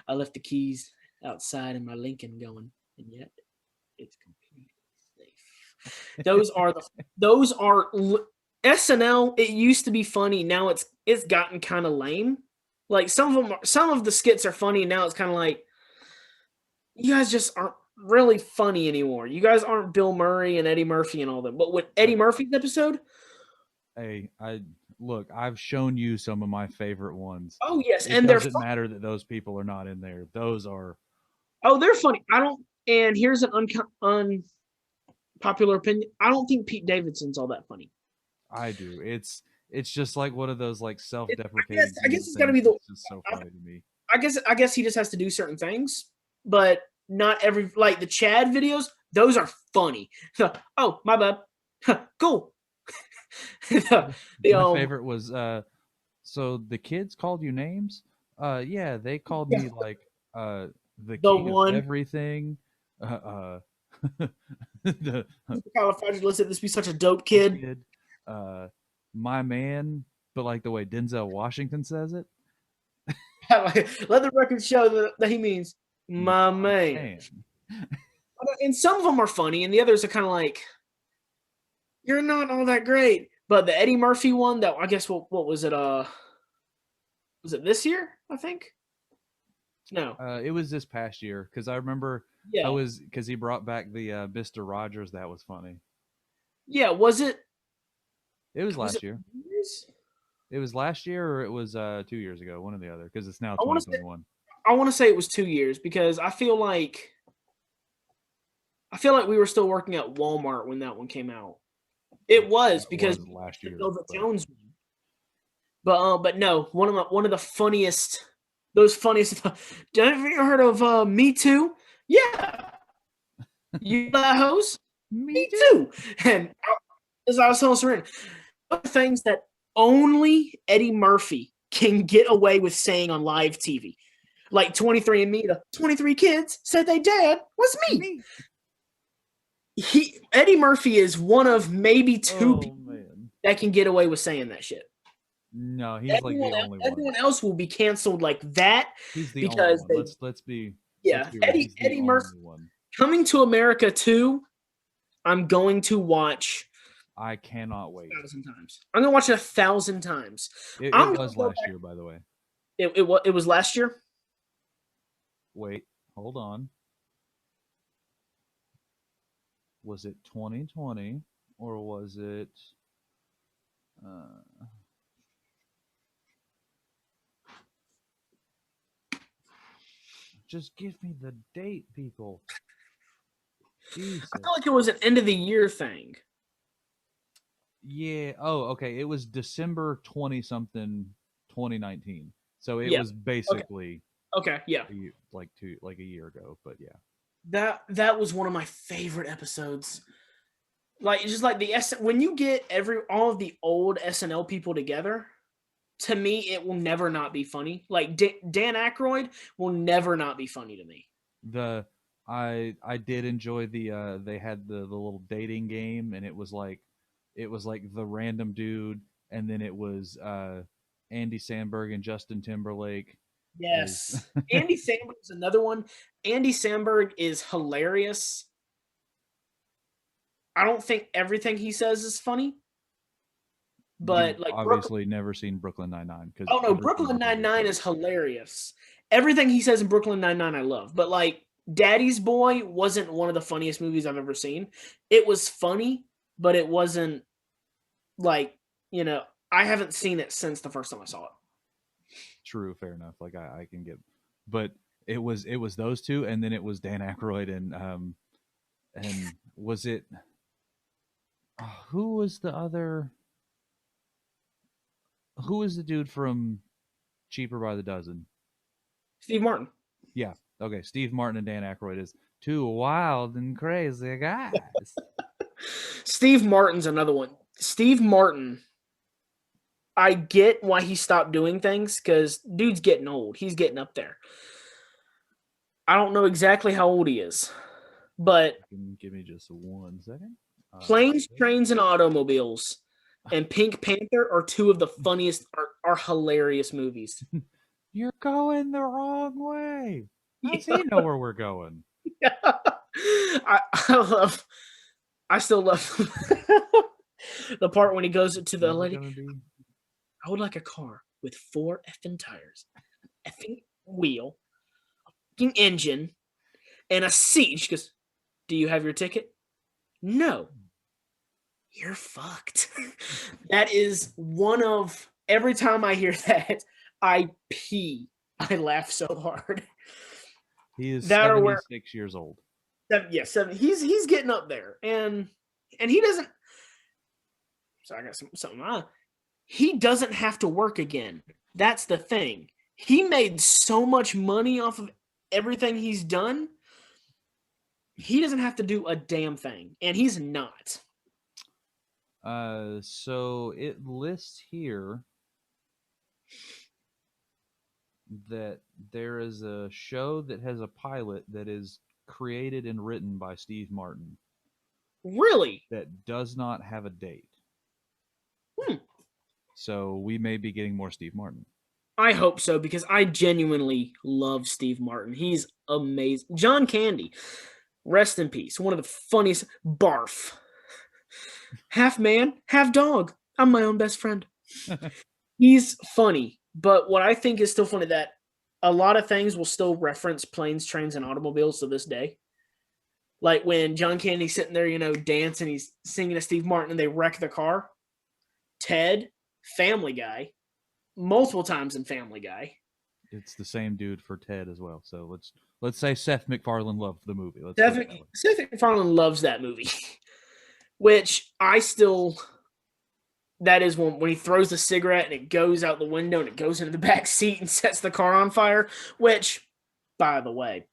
I left the keys outside in my Lincoln going, and yet it's completely safe. Those are SNL. It used to be funny. Now it's gotten kind of lame. Like some of the skits are funny. Now it's kind of like, you guys just aren't really funny anymore. You guys aren't Bill Murray and Eddie Murphy and all that. But with Eddie Murphy's episode, hey, I've shown you some of my favorite ones. Oh yes, and it doesn't matter that those people are not in there. Those are. Oh, they're funny. And here's an unpopular opinion. I don't think Pete Davidson's all that funny. I do. It's just like one of those like self-deprecating. I guess it's got to be the. It's so funny to me. I guess he just has to do certain things, but not every like the Chad videos. Those are funny. Oh, my bad. Cool. My favorite was so the kids called you names. Yeah, they called me like the king of everything. the Califragilistic, this be such a dope kid. kid, uh, my man, but like the way Denzel Washington says it, Let the record show that he means my man. And some of them are funny, and the others are kind of like, you're not all that great. But the Eddie Murphy one, that I guess what was it? Was it this year? I think. No. It was this past year because I remember Yeah. because he brought back the Mister Rogers. That was funny. Yeah. Was it? It was last year. Years? It was last year, or it was 2 years ago. One or the other, because it's now I wanna 2021. I want to say it was 2 years because I feel like we were still working at Walmart when that one came out. It was because It was last year. Nova Jones one. But no, one of the funniest. Those funniest. Have you ever heard of Me Too? Yeah. You that host? Me too. And as I was telling Serena, things that only Eddie Murphy can get away with saying on live TV. Like 23andMe, the 23 kids said their dad was me. Eddie Murphy is one of maybe two people that can get away with saying that shit. No, he's like the only one. Everyone else will be canceled like that. He's the only one. Let's be. Yeah, Eddie Murphy. Coming to America 2, I'm going to watch. I cannot wait. 1,000 times. I'm going to watch it 1,000 times. It was last year, by the way. It was last year? Wait, hold on. Was it 2020 or was it... Just give me the date, people. Jesus. I feel like it was an end of the year thing. Yeah. Oh, okay. It was December 20-something, 2019. So it was basically okay. Yeah, like a year ago. But yeah, that was one of my favorite episodes. Like just like when you get all of the old SNL people together. To me, it will never not be funny. Like Dan Aykroyd will never not be funny to me. I did enjoy they had the little dating game, and it was like the random dude, and then it was Andy Samberg and Justin Timberlake. Yes, Andy Samberg is another one. Andy Samberg is hilarious. I don't think everything he says is funny. But like obviously never seen Brooklyn Nine-Nine because no, Brooklyn Nine-Nine is hilarious. Everything he says in Brooklyn Nine-Nine I love, but like Daddy's Boy wasn't one of the funniest movies I've ever seen. It was funny, but it wasn't like I haven't seen it since the first time I saw it. True, fair enough. Like I can get, but it was those two, and then it was Dan Aykroyd and was it who was the other? Who is the dude from Cheaper by the Dozen? Steve Martin. Yeah. Okay. Steve Martin and Dan Aykroyd is two wild and crazy guys. Steve Martin's another one. Steve Martin, I get why he stopped doing things because dude's getting old. He's getting up there. I don't know exactly how old he is, but give me just 1 second. Planes, Trains, and Automobiles and Pink Panther are two of the funniest, are hilarious movies. You're going the wrong way. How does he know where we're going? Yeah. I still love the part when he goes to the lady. I would like a car with 4 effing tires, effing wheel, a engine, and a seat. She goes, "Do you have your ticket?" No. You're fucked. That is one of every time I hear that, I pee. I laugh so hard. He is 76 years old. Yes, he's getting up there, and he doesn't. So I got something. He doesn't have to work again. That's the thing. He made so much money off of everything he's done. He doesn't have to do a damn thing, and he's not. So it lists here that there is a show that has a pilot that is created and written by Steve Martin Really? that does not have a date. Hmm. So we may be getting more Steve Martin. I hope so, because I genuinely love Steve Martin. He's amazing. John Candy, rest in peace. One of the funniest. Barf. Half man, half dog. I'm my own best friend. He's funny, but what I think is still funny that a lot of things will still reference planes, trains, and automobiles to this day. Like when John Candy's sitting there, dancing, he's singing to Steve Martin, and they wreck the car. Ted, Family Guy, multiple times in Family Guy. It's the same dude for Ted as well. So let's say Seth MacFarlane loved the movie. Seth MacFarlane loves that movie, which I still. That is when he throws the cigarette and it goes out the window and it goes into the back seat and sets the car on fire, which, by the way,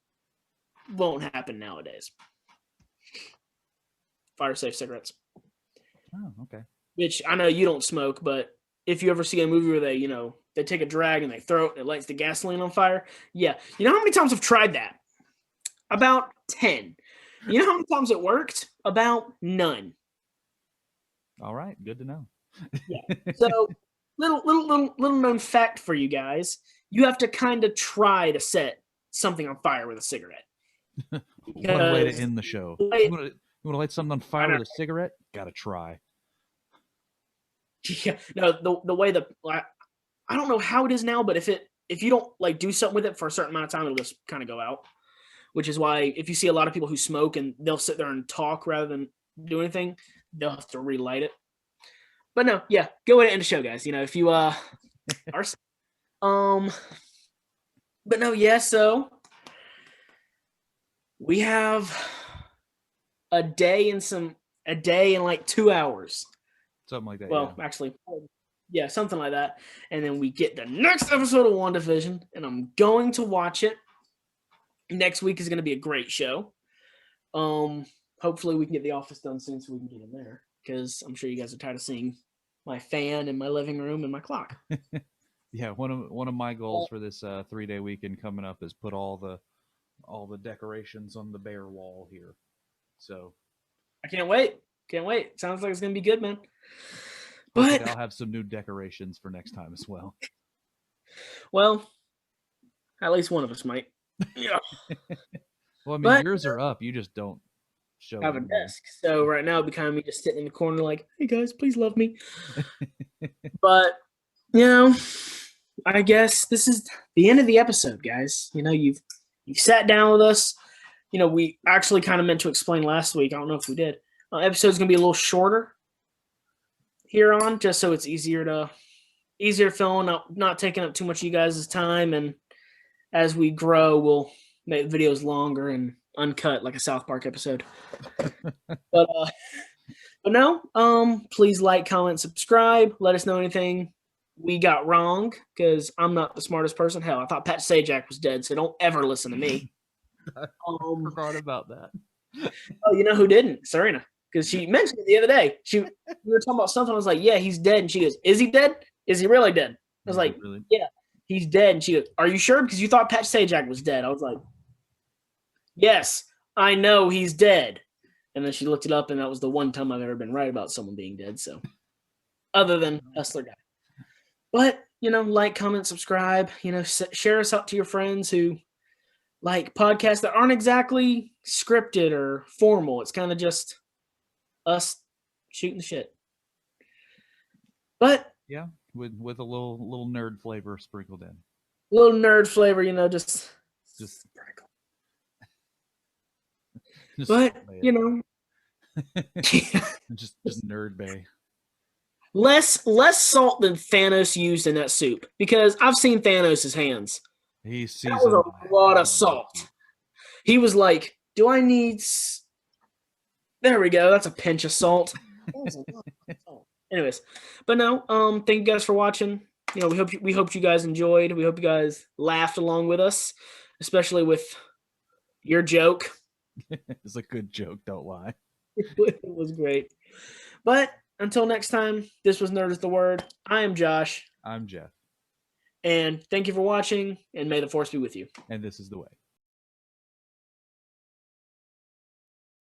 won't happen nowadays. Fire safe cigarettes. Oh, okay. Which I know you don't smoke, but if you ever see a movie where they take a drag and they throw it and it lights the gasoline on fire, yeah. You know how many times I've tried that? About 10. You know how many times it worked? About none. All right, good to know. Yeah. So little known fact for you guys: you have to kind of try to set something on fire with a cigarette. What a way to end the show. You want to light something on fire with a cigarette? Gotta try. Yeah. No, the way I don't know how it is now, but if you don't do something with it for a certain amount of time, it'll just kind of go out. Which is why if you see a lot of people who smoke and they'll sit there and talk rather than do anything, they'll have to relight it. But no, yeah, go ahead and end the show, guys. If you are, but no, yeah. So we have a day in like 2 hours, something like that. Well, yeah. Actually, yeah, something like that. And then we get the next episode of WandaVision, and I'm going to watch it. Next week is going to be a great show. Hopefully we can get The Office done soon so we can get in there, because I'm sure you guys are tired of seeing my fan in my living room and my clock. Yeah, one of my goals for this 3-day weekend coming up is put all the decorations on the bare wall here. So I can't wait. Sounds like it's gonna be good, man. But I'll have some new decorations for next time as well. Well, at least one of us might. Yeah. Well, I mean, yours are up. You just don't show. Have a desk. So right now, behind me, just sitting in the corner, like, "Hey guys, please love me." But I guess this is the end of the episode, guys. You've sat down with us. We actually kind of meant to explain last week. I don't know if we did. Episode's gonna be a little shorter here on, just so it's easier to film, not taking up too much of you guys' time. And as we grow, we'll make videos longer and uncut, like a South Park episode. But no, please like, comment, subscribe. Let us know anything we got wrong, because I'm not the smartest person. Hell, I thought Pat Sajak was dead, so don't ever listen to me. I forgot about that. Oh, you know who didn't? Serena, because she mentioned it the other day. We were talking about something. I was like, "Yeah, he's dead," and she goes, "Is he dead? Is he really dead?" I was like, really? "Yeah, he's dead." And she goes, "Are you sure? Because you thought Pat Sajak was dead." I was like, "Yes, I know he's dead." And then she looked it up, and that was the one time I've ever been right about someone being dead. So, other than Hustler Guy. But, like, comment, subscribe, share us out to your friends who like podcasts that aren't exactly scripted or formal. It's kind of just us shooting the shit. But yeah, with a little nerd flavor sprinkled in. A little nerd flavor, just sprinkle. But just nerd bay. Less salt than Thanos used in that soup, because I've seen Thanos' hands. That was a lot of salt. He was like, "Do I need?" There we go. That's a pinch of salt. Anyways, but no. Thank you guys for watching. We hope you guys enjoyed. We hope you guys laughed along with us, especially with your joke. It's a good joke. Don't lie. It was great. But until next time, this was Nerd is the Word. I am Josh. I'm Jeff. And thank you for watching, and may the Force be with you. And this is the way.